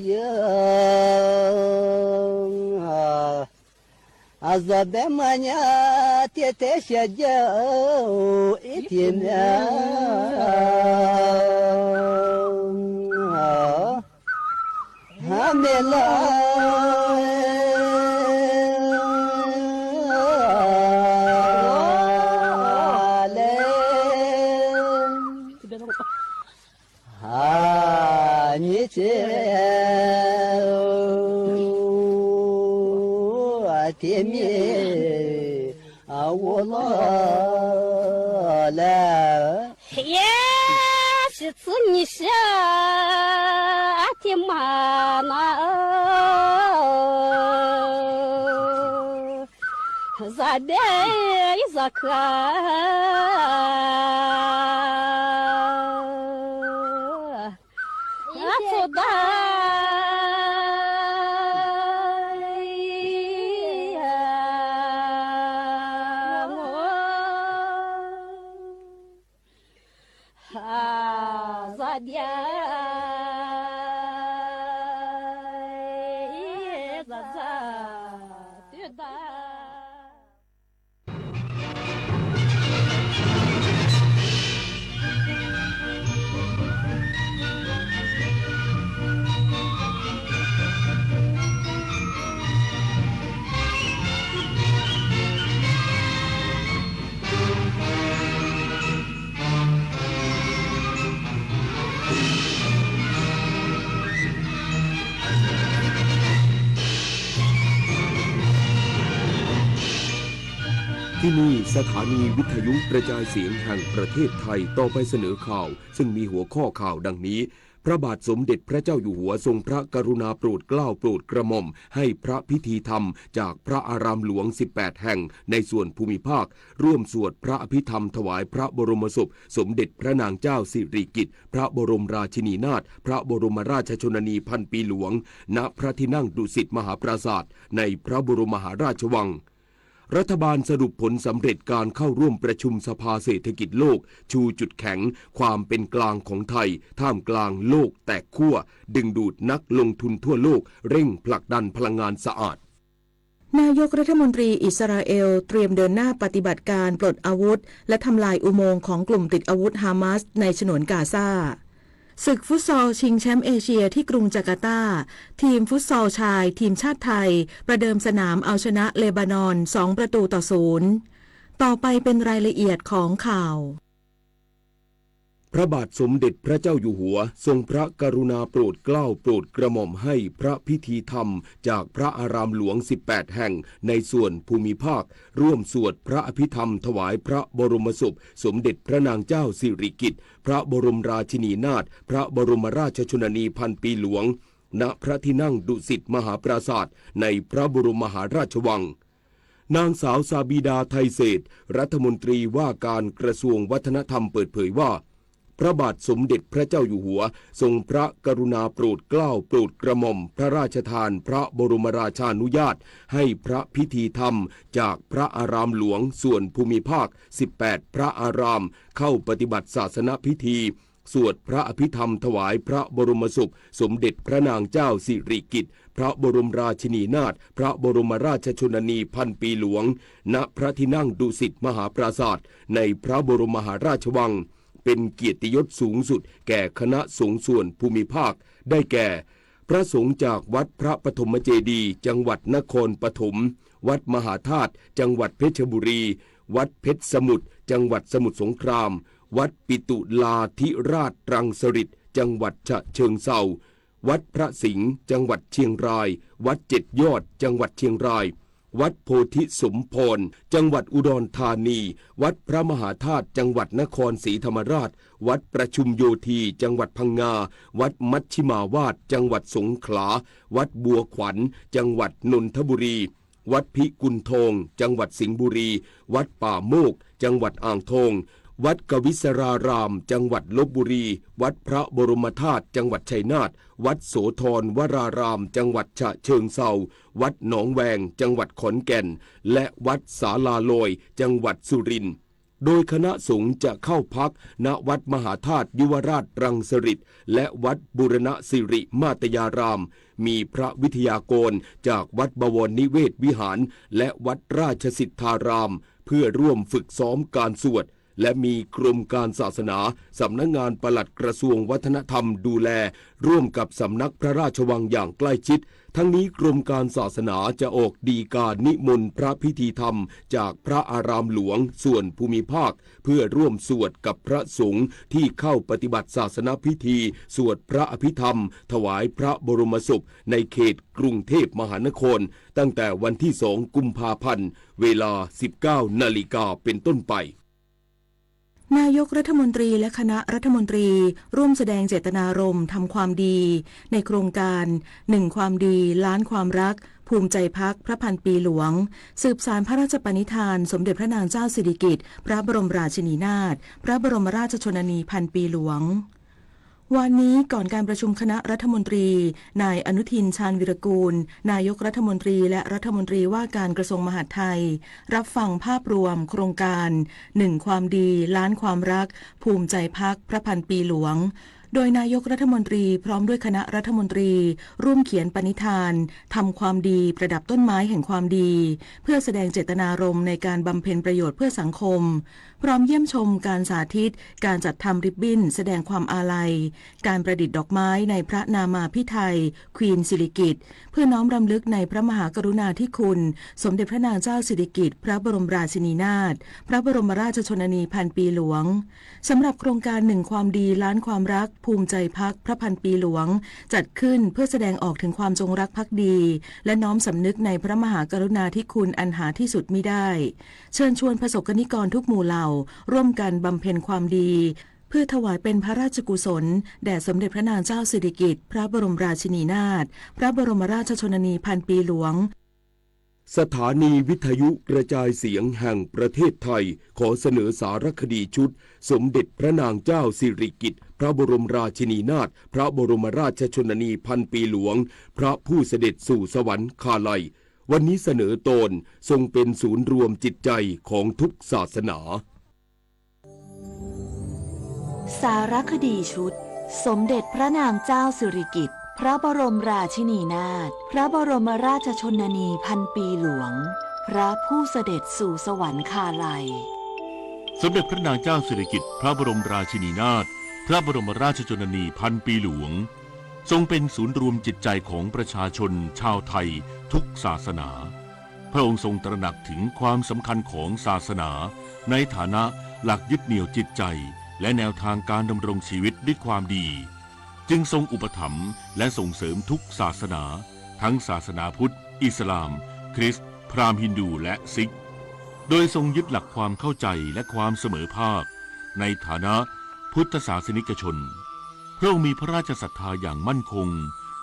呀咋办嘛呢？天天下着一天呀，还没来。你这天灭我老了，也是子你是天妈那，咋的咋看？ที่นี่สถานีวิทยุกระจายเสียงแห่งประเทศไทยต่อไปเสนอข่าวซึ่งมีหัวข้อข่าวดังนี้พระบาทสมเด็จพระเจ้าอยู่หัวทรงพระกรุณาโปรดเกล้าโปรดกระหม่อมให้พระพิธีธรรมจากพระอารามหลวง18แห่งในส่วนภูมิภาคร่วมสวดพระอภิธรรมถวายพระบรมศพสมเด็จพระนางเจ้าสิริกิติ์พระบรมราชินีนาถพระบรมราชชนนีพันปีหลวงณพระที่นั่งดุสิตมหาปราสาทในพระบรมมหาราชวังรัฐบาลสรุปผลสำเร็จการเข้าร่วมประชุมสภาเศรษฐกิจโลกชูจุดแข็งความเป็นกลางของไทยท่ามกลางโลกแตกขั้วดึงดูดนักลงทุนทั่วโลกเร่งผลักดันพลังงานสะอาดนายกรัฐมนตรีอิสราเอลเตรียมเดินหน้าปฏิบัติการปลดอาวุธและทำลายอุโมงค์ของกลุ่มติดอาวุธฮามาสในฉนวนกาซาศึกฟุตซอลชิงแชมป์เอเชียที่กรุงจาการ์ตาทีมฟุตซอลชายทีมชาติไทยประเดิมสนามเอาชนะเลบานอน2-0ต่อไปเป็นรายละเอียดของข่าวพระบาทสมเด็จพระเจ้าอยู่หัวทรงพระกรุณาโปรดเกล้าโปรดกระหม่อมให้พระพิธีธรรมจากพระอารามหลวง18แห่งในส่วนภูมิภาคร่วมสวดพระอภิธรรมถวายพระบรมศพสมเด็จพระนางเจ้าสิริกิติ์พระบรมราชินีนาถพระบรมราชชนนีพันปีหลวงณพระที่นั่งดุสิตมหาปราสาทในพระบรมมหาราชวังนางสาวซาบีดาไทยเศรษฐ์รัฐมนตรีว่าการกระทรวงวัฒนธรรมเปิดเผยว่าพระบาทสมเด็จพระเจ้าอยู่หัวทรงพระกรุณาโปรดเกล้าโปรดกระหม่อมพระราชทานพระบรมราชานุญาตให้พระพิธีธรรมจากพระอารามหลวงส่วนภูมิภาค18พระอารามเข้าปฏิบัติศาสนพิธีสวดพระอภิธรรมถวายพระบรมศพสมเด็จพระนางเจ้าสิริกิติ์พระบรมราชินีนาถพระบรมราชชนนีพันปีหลวงณพระที่นั่งดุสิตมหาปราสาทในพระบรมมหาราชวังเป็นเกียรติยศสูงสุดแก่คณะสงฆ์ส่วนภูมิภาคได้แก่พระสงฆ์จากวัดพระปฐมเจดีย์จังหวัดนครปฐมวัดมหาธาตุจังหวัดเพชรบุรีวัดเพชรสมุทรจังหวัดสมุทรสงครามวัดปิตุลาธิราชรังสฤษฎ์จังหวัดฉะเชิงเทราวัดพระสิงห์จังหวัดเชียงรายวัดเจ็ดยอดจังหวัดเชียงรายวัดโพธิสมพรจังหวัดอุดรธานีวัดพระมหาธาตุจังหวัดนครศรีธรรมราชวัดประชุมโยธีจังหวัดพังงาวัดมัชชิมาวาดจังหวัดสงขลาวัดบัวขวัญจังหวัดนนทบุรีวัดพิกุลทองจังหวัดสิงห์บุรีวัดป่าโมกจังหวัดอ่างทองวัดกวิศรารามจังหวัดลพบุรีวัดพระบรมธาตุจังหวัดชัยนาทวัดโสธรวรารามจังหวัดฉะเชิงเทราวัดหนองแวงจังหวัดขอนแก่นและวัดศาลาลอยจังหวัดสุรินทร์ โดยคณะสงฆ์จะเข้าพักณวัดมหาธาตุยุวราชรังสฤษฎ์และวัดบูรณสิริมาตยารามมีพระวิทยากรจากวัดบวรนิเวศวิหารและวัดราชสิทธารามเพื่อร่วมฝึกซ้อมการสวดและมีกรมการศาสนาสำนักงานปลัดกระทรวงวัฒนธรรมดูแลร่วมกับสำนักพระราชวังอย่างใกล้ชิดทั้งนี้กรมการศาสนาจะออกฎีกานิมนต์พระพิธีธรรมจากพระอารามหลวงส่วนภูมิภาคเพื่อร่วมสวดกับพระสงฆ์ที่เข้าปฏิบัติศาสนพิธีสวดพระอภิธรรมถวายพระบรมศพในเขตกรุงเทพมหานครตั้งแต่วันที่2 กุมภาพันธ์เวลา 19 นาฬิกาเป็นต้นไปนายกรัฐมนตรีและคณะรัฐมนตรีร่วมแสดงเจตนารมณ์ทำความดีในโครงการ1ความดีล้านความรักภูมิใจพักพระพันปีหลวงสืบสานพระราชปณิธานสมเด็จพระนางเจ้าสิริกิติ์พระบรมราชินีนาถพระบรมราชชนนีพันปีหลวงวันนี้ก่อนการประชุมคณะรัฐมนตรีนายอนุทินชาญวิรากูลนายกรัฐมนตรีและรัฐมนตรีว่าการกระทรวงมหาดไทยรับฟังภาพรวมโครงการ1ความดีล้านความรักภูมิใจพักพระพันปีหลวงโดยนายกรัฐมนตรีพร้อมด้วยคณะรัฐมนตรีร่วมเขียนปณิธานทำความดีประดับต้นไม้แห่งความดีเพื่อแสดงเจตนารมณ์ในการบำเพ็ญประโยชน์เพื่อสังคมพร้อมเยี่ยมชมการสาธิตการจัดทำริบบิ้นแสดงความอาลัยการประดิษฐ์ดอกไม้ในพระนามาภิไธยควีนสิริกิติ์เพื่อน้อมรำลึกในพระมหากรุณาธิคุณสมเด็จพระนางเจ้าสิริกิติ์พระบรมราชินีนาถพระบรมราชชนนีพันปีหลวงสำหรับโครงการ1ความดีล้านความรักภูมิใจพักพระพันปีหลวงจัดขึ้นเพื่อแสดงออกถึงความจงรักภักดีและน้อมสำนึกในพระมหากรุณาธิคุณอันหาที่สุดมิได้เชิญชวนประสบกนิกรทุกหมู่เหล่าร่วมกันบำเพ็ญความดีเพื่อถวายเป็นพระราชกุศลแด่สมเด็จพระนางเจ้าสิริกิติ์พระบรมราชินีนาถพระบรมราชชนนีพันปีหลวงสถานีวิทยุกระจายเสียงแห่งประเทศไทยขอเสนอสารคดีชุดสมเด็จพระนางเจ้าสิริกิติ์พระบรมราชินีนาถพระบรมราชชนนีพันปีหลวงพระผู้เสด็จสู่สวรรคาลัยวันนี้เสนอตนทรงเป็นศูนย์รวมจิตใจของทุกศาสนาสารคดีชุดสมเด็จพระนางเจ้าสิริกิติ์พระบรมราชินีนาถพระบรมราชชนนีพันปีหลวงพระผู้เสด็จสู่สวรรคาลัยสมเด็จพระนางเจ้าสิริกิติ์พระบรมราชินีนาถพระบรมราชชนนีพันปีหลวงทรงเป็นศูนย์รวมจิตใจของประชาชนชาวไทยทุกศาสนาพระองค์ทรงตระหนักถึงความสำคัญของศาสนาในฐานะหลักยึดเหนี่ยวจิตใจและแนวทางการดำรงชีวิตด้วยความดีจึงทรงอุปถัมภ์และส่งเสริมทุกศาสนาทั้งศาสนาพุทธอิสลามคริสต์พราหมณ์ฮินดูและซิกโดยทรงยึดหลักความเข้าใจและความเสมอภาคในฐานะพุทธศาสนิกชนพระองค์มีพระราชศรัทธาอย่างมั่นคง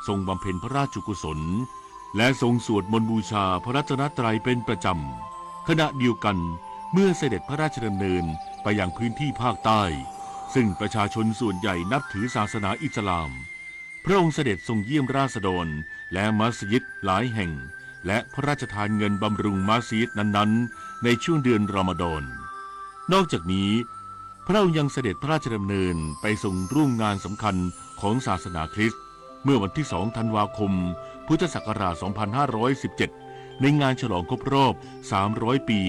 ทรงบำเพ็ญพระราชกุศลและทรงสวดมนต์บูชาพระรัตนตรัยเป็นประจำขณะเดียวกันเมื่อเสด็จพระราชดำเนินไปยังพื้นที่ภาคใต้ซึ่งประชาชนส่วนใหญ่นับถือศาสนาอิสลามพระองค์เสด็จทรงเยี่ยมราษฎรและมัสยิดหลายแห่งและพระราชทานเงินบำรุงมัสยิดนั้นๆในช่วงเดือนรอมฎอนนอกจากนี้พระองค์ยังเสด็จพระราชดำเนินไปทรงร่วมงานสำคัญของศาสนาคริสต์เมื่อวันที่2 ธันวาคมพุทธศักราช 2517 ในงานฉลองครบรอบ 300 ปี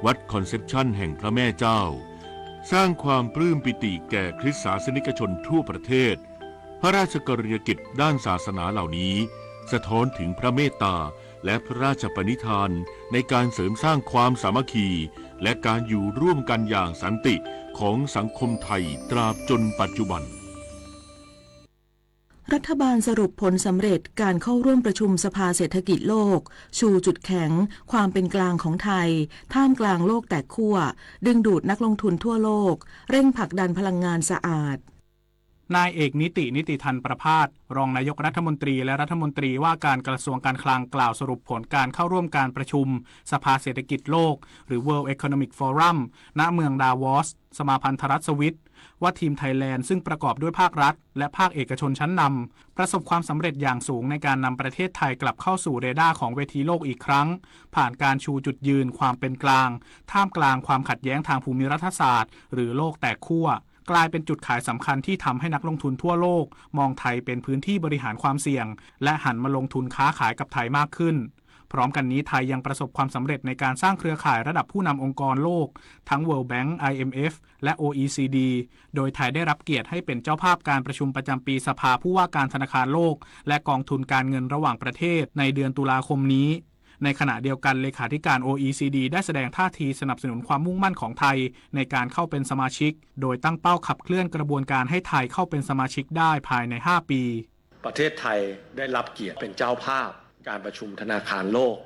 วัดคอนเซปชั่นแห่งพระแม่เจ้าสร้างความปลื้มปิติแก่คริสตศาสนิกชนทั่วประเทศพระราชกรณียกิจด้านศาสนาเหล่านี้สะท้อนถึงพระเมตตาและพระราชปณิธานในการเสริมสร้างความสามัคคีและการอยู่ร่วมกันอย่างสันติของสังคมไทยตราบจนปัจจุบันรัฐบาลสรุปผลสำเร็จการเข้าร่วมประชุมสภาเศรษฐกิจโลกชูจุดแข็งความเป็นกลางของไทยท่ามกลางโลกแตกขั้วดึงดูดนักลงทุนทั่วโลกเร่งผลักดันพลังงานสะอาด นายเอกนิติทันประภาสรองนายกรัฐมนตรีและรัฐมนตรีว่าการกระทรวงการคลังกล่าวสรุปผลการเข้าร่วมการประชุมสภาเศรษฐกิจโลกหรือ World Economic Forum ณเมืองดาวอสสมาพันธรัฐสวิตว่าทีมไทยแลนด์ซึ่งประกอบด้วยภาครัฐและภาคเอกชนชั้นนำประสบความสำเร็จอย่างสูงในการนำประเทศไทยกลับเข้าสู่เรดาร์ของเวทีโลกอีกครั้งผ่านการชูจุดยืนความเป็นกลางท่ามกลางความขัดแย้งทางภูมิรัฐศาสตร์หรือโลกแตกขั้วกลายเป็นจุดขายสำคัญที่ทำให้นักลงทุนทั่วโลกมองไทยเป็นพื้นที่บริหารความเสี่ยงและหันมาลงทุนค้าขายกับไทยมากขึ้นพร้อมกันนี้ไทยยังประสบความสำเร็จในการสร้างเครือข่ายระดับผู้นำองค์กรโลกทั้ง World Bank IMF และ OECD โดยไทยได้รับเกียรติให้เป็นเจ้าภาพการประชุมประจำปีสภาผู้ว่าการธนาคารโลกและกองทุนการเงินระหว่างประเทศในเดือนตุลาคมนี้ในขณะเดียวกันเลขาธิการ OECD ได้แสดงท่าทีสนับสนุนความมุ่งมั่นของไทยในการเข้าเป็นสมาชิกโดยตั้งเป้าขับเคลื่อนกระบวนการให้ไทยเข้าเป็นสมาชิกได้ภายใน5 ปีประเทศไทยได้รับเกียรติเป็นเจ้าภาพการประชุมธนาคารโลก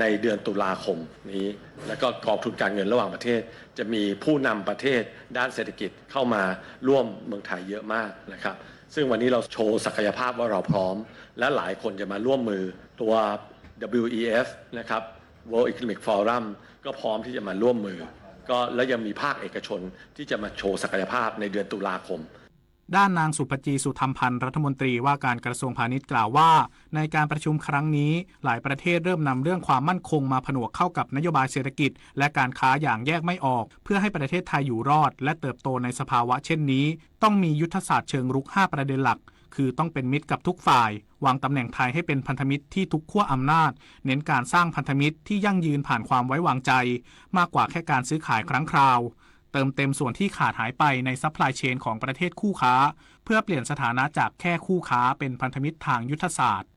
ในเดือนตุลาคมนี้และก็กองทุนการเงินระหว่างประเทศจะมีผู้นำประเทศด้านเศรษฐกิจเข้ามาร่วมเมืองไทยเยอะมากนะครับซึ่งวันนี้เราโชว์ศักยภาพว่าเราพร้อมและหลายคนจะมาร่วมมือตัว WEF นะครับ World Economic Forum ก็พร้อมที่จะมาร่วมมือก็และยังมีภาคเอกชนที่จะมาโชว์ศักยภาพในเดือนตุลาคมด้านนางสุภจีสุธรรมพันธ์รัฐมนตรีว่าการกระทรวงพาณิชย์กล่าวว่าในการประชุมครั้งนี้หลายประเทศเริ่มนำเรื่องความมั่นคงมาผนวกเข้ากับนโยบายเศรษฐกิจและการค้าอย่างแยกไม่ออกเพื่อให้ประเทศไทยอยู่รอดและเติบโตในสภาวะเช่นนี้ต้องมียุทธศาสตร์เชิงรุก5ประเด็นหลักคือต้องเป็นมิตรกับทุกฝ่ายวางตำแหน่งไทยให้เป็นพันธมิตรที่ทุกขั้วอำนาจเน้นการสร้างพันธมิตรที่ยั่งยืนผ่านความไว้วางใจมากกว่าแค่การซื้อขายครั้งคราวเติมเต็มส่วนที่ขาดหายไปในซัพพลายเชนของประเทศคู่ค้าเพื่อเปลี่ยนสถานะจากแค่คู่ค้าเป็นพันธมิตรทางยุทธศาสตร์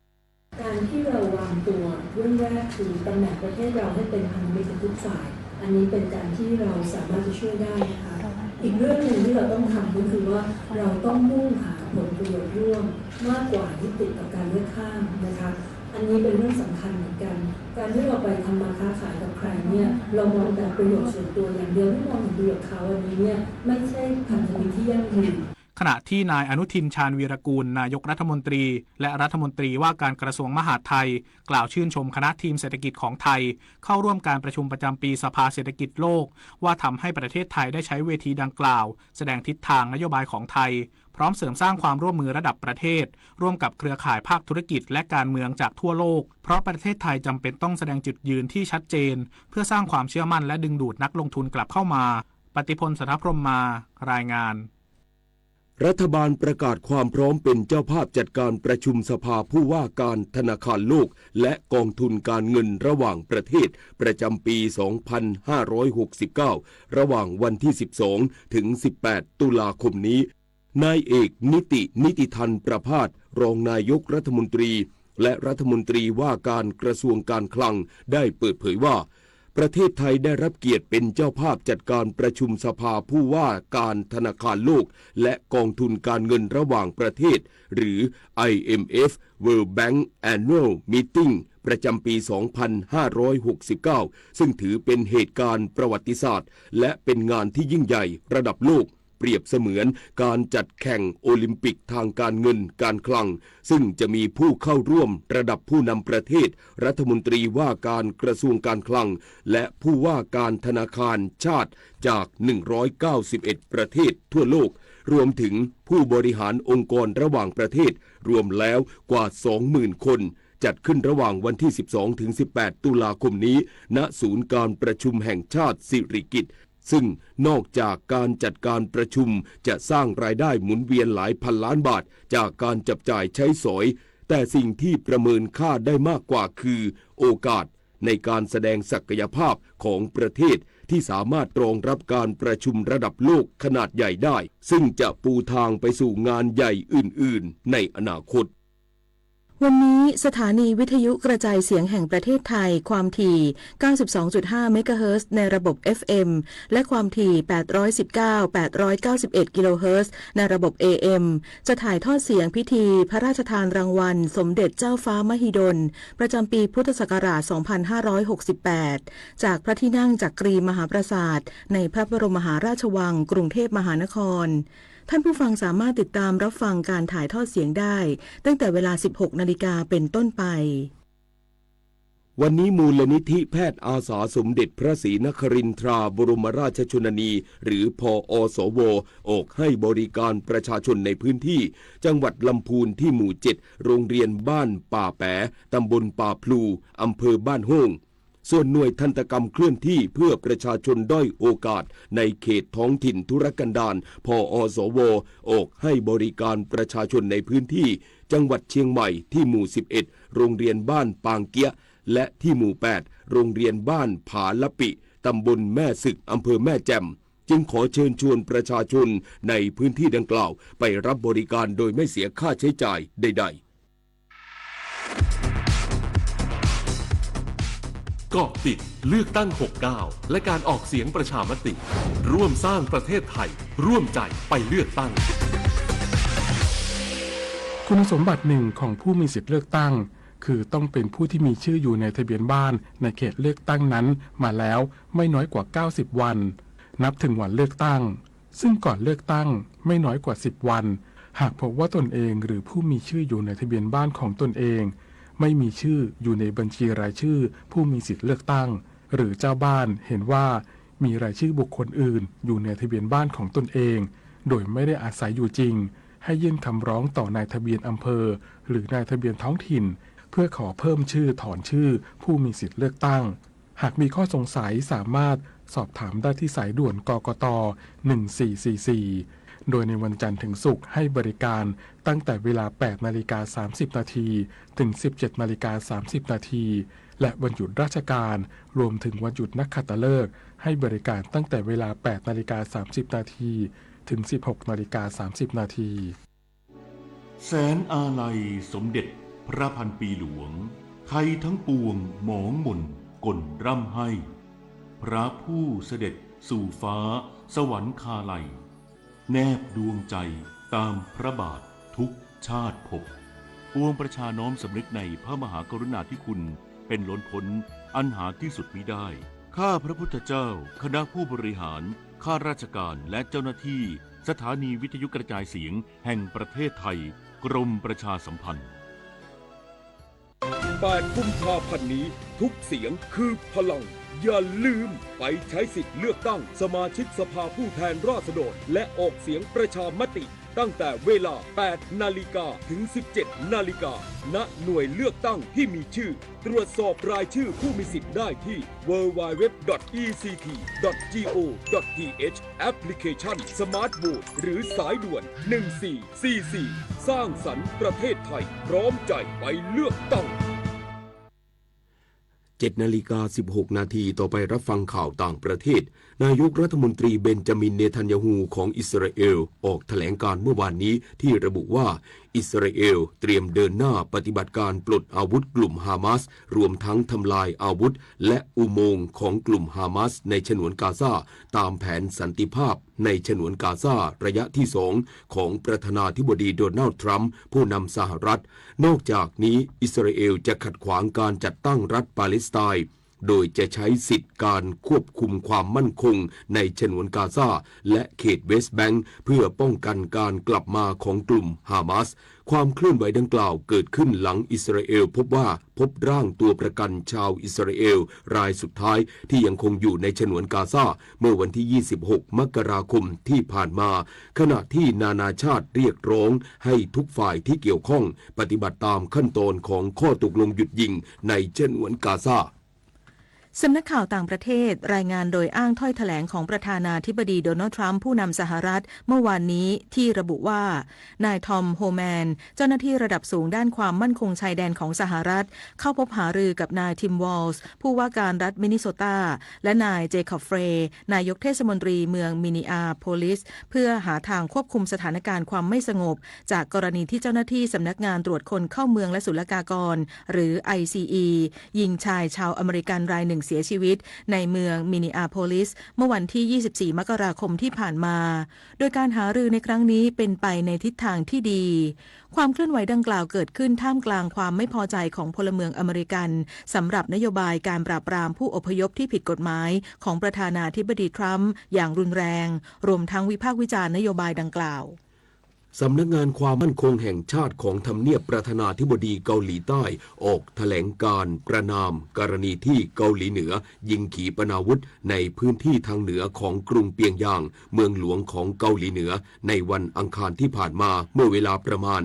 การที่เราวางตัวเรื่องแรกคือตำแหน่งประเทศเราให้เป็นพันธมิตรกับทุกฝ่ายอันนี้เป็นการที่เราสามารถจะช่วยได้นะคะอีกเรื่องหนึ่งที่เราต้องทำก็คือว่าเราต้องมุ่งหาผลประโยชน์ร่วมมากกว่าที่ติดกับการเลือกข้างนะคะอันนี้เป็นเรื่องสำคัญเหมือนกันการที่เราไปทำมาค้าขายกับใครเนี่ยเรามองแต่ประโยชน์ส่วนตัวอย่างเดียวไม่มองถึงประโยชน์เขาอันนี้เนี่ยไม่ใช่พันธมิตรที่ยั่งยืนขณะที่นายอนุทินชาญวีรกูลนายกรัฐมนตรีและรัฐมนตรีว่าการกระทรวงมหาดไทยกล่าวชื่นชมคณะทีมเศรษฐกิจของไทยเข้าร่วมการประชุมประจำปีสภาเศรษฐกิจโลกว่าทำให้ประเทศไทยได้ใช้เวทีดังกล่าวแสดงทิศทางนโยบายของไทยพร้อมเสริมสร้างความร่วมมือระดับประเทศร่วมกับเครือข่ายภาคธุรกิจและการเมืองจากทั่วโลกเพราะประเทศไทยจำเป็นต้องแสดงจุดยืนที่ชัดเจนเพื่อสร้างความเชื่อมั่นและดึงดูดนักลงทุนกลับเข้ามาปฏิพล สัทธพรหมมารายงานรัฐบาลประกาศความพร้อมเป็นเจ้าภาพจัดการประชุมสภาผู้ว่าการธนาคารโลกและกองทุนการเงินระหว่างประเทศประจำปี 2569 ระหว่างวันที่ 12 ถึง 18 ตุลาคมนี้นายเอกนิติทันประภาสรองนายกรัฐมนตรีและรัฐมนตรีว่าการกระทรวงการคลังได้เปิดเผยว่าประเทศไทยได้รับเกียรติเป็นเจ้าภาพจัดการประชุมสภาผู้ว่าการธนาคารโลกและกองทุนการเงินระหว่างประเทศหรือ IMF World Bank Annual Meeting ประจำปี 2569 ซึ่งถือเป็นเหตุการณ์ประวัติศาสตร์และเป็นงานที่ยิ่งใหญ่ระดับโลกเปรียบเสมือนการจัดแข่งโอลิมปิกทางการเงินการคลังซึ่งจะมีผู้เข้าร่วมระดับผู้นำประเทศรัฐมนตรีว่าการกระทรวงการคลังและผู้ว่าการธนาคารชาติจาก191ประเทศทั่วโลกรวมถึงผู้บริหารองค์กรระหว่างประเทศรวมแล้วกว่า 20,000 คนจัดขึ้นระหว่างวันที่ 12-18 ตุลาคมนี้ณศูนย์การประชุมแห่งชาติสิริกิติ์ซึ่งนอกจากการจัดการประชุมจะสร้างรายได้หมุนเวียนหลายพันล้านบาทจากการจับจ่ายใช้สอยแต่สิ่งที่ประเมินค่าได้มากกว่าคือโอกาสในการแสดงศักยภาพของประเทศที่สามารถรองรับการประชุมระดับโลกขนาดใหญ่ได้ซึ่งจะปูทางไปสู่งานใหญ่อื่นๆในอนาคต วันนี้สถานีวิทยุกระจายเสียงแห่งประเทศไทยความถี่ 92.5 เมกะเฮิรตซ์ในระบบ FM และความถี่ 819-891 กิโลเฮิรตซ์ในระบบ AM จะถ่ายทอดเสียงพิธีพระราชทานรางวัลสมเด็จเจ้าฟ้ามหิดลประจำปีพุทธศักราช 2568 จากพระที่นั่งจักรีมหาปราสาทในพระบรมมหาราชวังกรุงเทพมหานคร ท่านผู้ฟังสามารถติดตามรับฟังการถ่ายทอดเสียงได้ตั้งแต่เวลา 16 นาฬิกาเป็นต้นไปวันนี้มูลนิธิแพทย์อาสาสมเด็จพระศรีนครินทราบรมราชชนนีหรือพอสวออกให้บริการประชาชนในพื้นที่จังหวัดลำพูนที่หมู่ 7โรงเรียนบ้านป่าแปะตำบลป่าพลูอำเภอบ้านโฮ่งส่วนหน่วยทันตกรรมเคลื่อนที่เพื่อประชาชนด้อยโอกาสในเขตท้องถิ่นธุรกันดารพอสวออกให้บริการประชาชนในพื้นที่จังหวัดเชียงใหม่ที่หมู่ 11โรงเรียนบ้านปางเกียะและที่หมู่ 8โรงเรียนบ้านผาละปิตำบลแม่สึกอำเภอแม่แจ่มจึงขอเชิญชวนประชาชนในพื้นที่ดังกล่าวไปรับบริการโดยไม่เสียค่าใช้จ่ายใดๆเกาะติดเลือกตั้ง 69 และการออกเสียงประชามติร่วมสร้างประเทศไทยร่วมใจไปเลือกตั้งคุณสมบัติหนึ่งของผู้มีสิทธิเลือกตั้งคือต้องเป็นผู้ที่มีชื่ออยู่ในทะเบียนบ้านในเขตเลือกตั้งนั้นมาแล้วไม่น้อยกว่า90วันนับถึงวันเลือกตั้งซึ่งก่อนเลือกตั้งไม่น้อยกว่า10วันหากพบว่าตนเองหรือผู้มีชื่ออยู่ในทะเบียนบ้านของตนเองไม่มีชื่ออยู่ในบัญชีรายชื่อผู้มีสิทธิเลือกตั้งหรือเจ้าบ้านเห็นว่ามีรายชื่อบุคคลอื่นอยู่ในทะเบียนบ้านของตนเองโดยไม่ได้อาศัยอยู่จริงให้ยื่นคำร้องต่อนายทะเบียนอำเภอหรือนายทะเบียนท้องถิ่นเพื่อขอเพิ่มชื่อถอนชื่อผู้มีสิทธิเลือกตั้งหากมีข้อสงสัยสามารถสอบถามได้ที่สายด่วนกกต1444โดยในวันจันทร์ถึงศุกร์ให้บริการตั้งแต่เวลา 8:30 นาทีถึง 17:30 นาทีและวันหยุดราชการรวมถึงวันหยุดนักขัตฤกษ์ให้บริการตั้งแต่เวลา 8:30 นาทีถึง 16:30 นาทีแสนอาลัยสมเด็จพระพันปีหลวงไทยทั้งปวงหมองมนกลร่ำให้พระผู้เสด็จสู่ฟ้าสวรรคาลัยแนบดวงใจตามพระบาททุกชาติภพปวงประชาน้อมสำนึกในพระมหากรุณาธิคุณเป็นล้นพ้นอันหาที่สุดมิได้ข้าพระพุทธเจ้าคณะผู้บริหารข้าราชการและเจ้าหน้าที่สถานีวิทยุกระจายเสียงแห่งประเทศไทยกรมประชาสัมพันธ์8 กุมภาพันธ์นี้ทุกเสียงคือพลังอย่าลืมไปใช้สิทธิ์เลือกตั้งสมาชิกสภาผู้แทนราษฎรและออกเสียงประชามติตั้งแต่เวลา 8 นาฬิกาถึง 17 นาฬิกาณหน่วยเลือกตั้งที่มีชื่อตรวจสอบรายชื่อผู้มีสิทธิ์ได้ที่ www.ect.go.th แอปพลิเคชัน Smart Vote หรือสายด่วน 1444 สร้างสรรค์ประเทศไทยพร้อมใจไปเลือกตั้ง7:16 นาทีต่อไปรับฟังข่าวต่างประเทศนายกรัฐมนตรีเบนจามินเนทันยาฮูของอิสราเอลออกแถลงการเมื่อวานนี้ที่ระบุว่าอิสราเอลเตรียมเดินหน้าปฏิบัติการปลดอาวุธกลุ่มฮามาสรวมทั้งทำลายอาวุธและอุโมงค์ของกลุ่มฮามาสในฉนวนกาซาตามแผนสันติภาพในฉนวนกาซาระยะที่2ของประธานาธิบดีโดนัลด์ทรัมป์ผู้นำสหรัฐนอกจากนี้อิสราเอลจะขัดขวางการจัดตั้งรัฐปาเลสไตน์โดยจะใช้สิทธิการควบคุมความมั่นคงในฉนวนกาซาและเขตเวสต์แบงก์เพื่อป้องกันการกลับมาของกลุ่มฮามาสความเคลื่อนไหวดังกล่าวเกิดขึ้นหลังอิสราเอลพบร่างตัวประกันชาวอิสราเอลรายสุดท้ายที่ยังคงอยู่ในฉนวนกาซาเมื่อวันที่ 26 มกราคมที่ผ่านมาขณะที่นานาชาติเรียกร้องให้ทุกฝ่ายที่เกี่ยวข้องปฏิบัติตามขั้นตอนของข้อตกลงหยุดยิงในฉนวนกาซาสำนักข่าวต่างประเทศรายงานโดยอ้างถ้อยแถลงของประธานาธิบดีโดนัลด์ทรัมป์ผู้นำสหรัฐเมื่อวานนี้ที่ระบุว่านายทอมโฮแมนเจ้าหน้าที่ระดับสูงด้านความมั่นคงชายแดนของสหรัฐเข้าพบหารือกับนายทิมวอลส์ผู้ว่าการรัฐมินนิโซตาและนายเจคอบเฟรย์นายกเทศมนตรีเมืองมินนิอาโพลิสเพื่อหาทางควบคุมสถานการณ์ความไม่สงบจากกรณีที่เจ้าหน้าที่สำนักงานตรวจคนเข้าเมืองและศุลกากรหรือ ICE ยิงชายชาวอเมริกันรายหนึ่ง เสียชีวิตในเมืองมินนิอาโพลิสเมื่อวันที่ 24 มกราคมที่ผ่านมา โดยการหารือในครั้งนี้เป็นไปในทิศทางที่ดี ความเคลื่อนไหวดังกล่าวเกิดขึ้นท่ามกลางความไม่พอใจของพลเมืองอเมริกันสำหรับนโยบายการปราบปรามผู้อพยพที่ผิดกฎหมายของประธานาธิบดีทรัมป์อย่างรุนแรงรวมทั้งวิพากษ์วิจารณ์นโยบายดังกล่าวสำนักงานความมั่นคงแห่งชาติของทำเนียบประธานาธิบดีเกาหลีใต้ออกแถลงการประณามกรณีที่เกาหลีเหนือยิงขีปนาวุธในพื้นที่ทางเหนือของกรุงเปียงยางเมืองหลวงของเกาหลีเหนือในวันอังคารที่ผ่านมาเมื่อเวลาประมาณ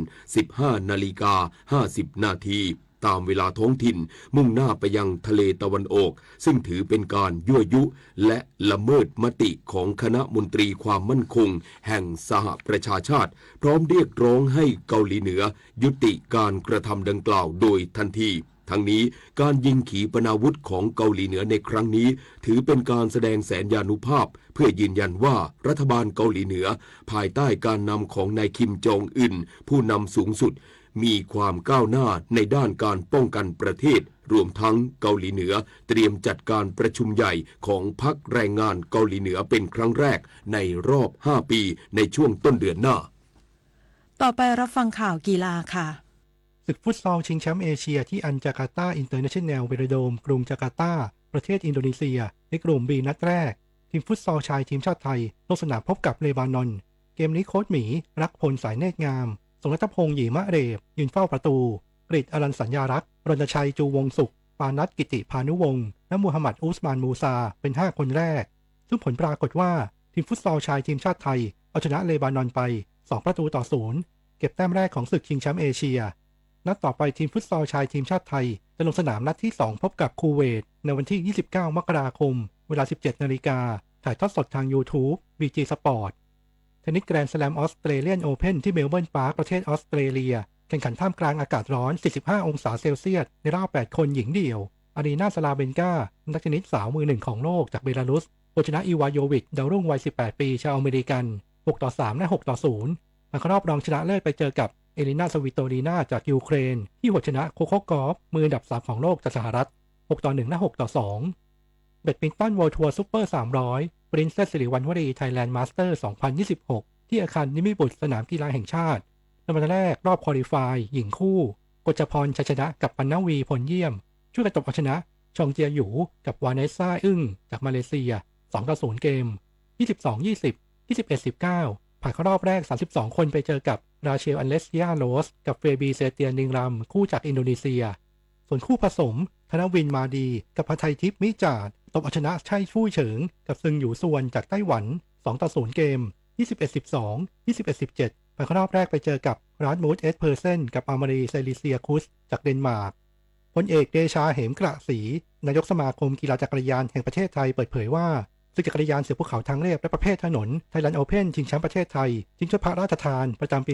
15:50 นาทีตามเวลาท้องถิ่นมุ่งหน้าไปยังทะเลตะวันออกซึ่งถือเป็นการยั่วยุและละเมิดมติของคณะมนตรีความมั่นคงแห่งสหประชาชาติพร้อมเรียกร้องให้เกาหลีเหนือยุติการกระทำดังกล่าวโดยทันทีทั้งนี้การยิงขีปนาวุธของเกาหลีเหนือในครั้งนี้ถือเป็นการแสดงแสนยานุภาพเพื่อยืนยันว่ารัฐบาลเกาหลีเหนือภายใต้การนำของนายคิมจองอึนผู้นำสูงสุดมีความก้าวหน้าในด้านการป้องกันประเทศรวมทั้งเกาหลีเหนือเตรียมจัดการประชุมใหญ่ของพรรคแรงงานเกาหลีเหนือเป็นครั้งแรกในรอบ 5 ปีในช่วงต้นเดือนหน้าต่อไปรับฟังข่าวกีฬาค่ะศึกฟุตซอลชิงแชมป์เอเชียที่อันจาการ์ตาอินเตอร์เนชั่นแนลเวโรโดมกรุงจาการ์ตาประเทศอินโดนีเซียในกลุ่ม B นัดแรกทีมฟุตซอลชายทีมชาติไทยลงสนามพบกับเลบานอนเกมนี้โค้ชหมีรักพลสายเนตรงามสงรัตพงษ์หยีมะเรบยืนเฝ้าประตูกฤษอรัญสัญญารักษ์รณชัยจูวงสุขปานัทกิติพานุวงศ์และมูฮัมหมัดอุสมานมูซาเป็น5คนแรกซึ่งผลปรากฏว่าทีมฟุตซอลชายทีมชาติไทยเอาชนะเลบานอนไป2-0เก็บแต้มแรกของศึกชิงแชมป์เอเชียนัดต่อไปทีมฟุตซอลชายทีมชาติไทยจะลงสนามนัดที่2พบกับคูเวตในวันที่29มกราคมเวลา 17 นาฬิกาถ่ายทอดสดทาง YouTube VG Sportเทนนิสแกรนด์สแลมออสเตรเลียนโอเพ่นที่เมลเบิร์นพาร์คประเทศออสเตรเลียแข่งขันท่ามกลางอากาศร้อน 45 องศาเซลเซียสในรอบ 8 คนหญิงเดี่ยวอารีนา สลาเบนกานักเทนนิสสาวมือหนึ่งของโลกจากเบลารุสเอาชนะอีวาโยวิชดาวรุ่งวัย 18 ปีชาวอเมริกัน 6-3 และ 6-0 มาเข้ารอบรองชนะเลิศไปเจอกับเอลินา สวิโตรีนาจากยูเครนที่หวดชนะโคโคกอฟมืออันดับ 3 ของโลกจากสหรัฐ 6-1 และ 6-2 แบดมินตัน World Tour Super 300 ปรินเซสสิริวัณวรีไทยแลนด์มาสเตอร์ 2026 ที่อาคารนิมิบุตรสนามกีฬาแห่งชาติในวันแรกรอบควอลิฟายหญิงคู่กฤษพรชัยชนะกับปัณณวีผลเยี่ยมช่วยกระจบเอาชนะชองเจียหยูกับวาเนสซาอึ้งจากมาเลเซีย 2-0 เกม 22-20 21-19 ผ่านเข้ารอบแรก 32 คนไปเจอกับราเชล อันเลสยาโรสกับเฟบีเซเตียนนิงรัมคู่จากอินโดนีเซียส่วนคู่ผสมธนวินมาดีกับพไทยทิพย์มิจาดตบเอาชนะไช่ฟู่เฉิงกับซึงหยูซวนจากไต้หวัน 2-0 เกม 21-12 21-17 ผ่านเข้ารอบแรกไปเจอกับราสมูสเอสเพอร์เซนกับอามารีเซลิเซียคุสจากเดนมาร์กพลเอกเดชาเหมกระศรีนายกสมาคมกีฬาจักรยานแห่งประเทศไทยเปิดเผยว่าศึกจักรยานเสือภูเขาทางเรียบและประเภทถนนไทยแลนด์โอเพ่นชิงแชมป์ประเทศไทยชิงถ้วยพระราชทานประจำปี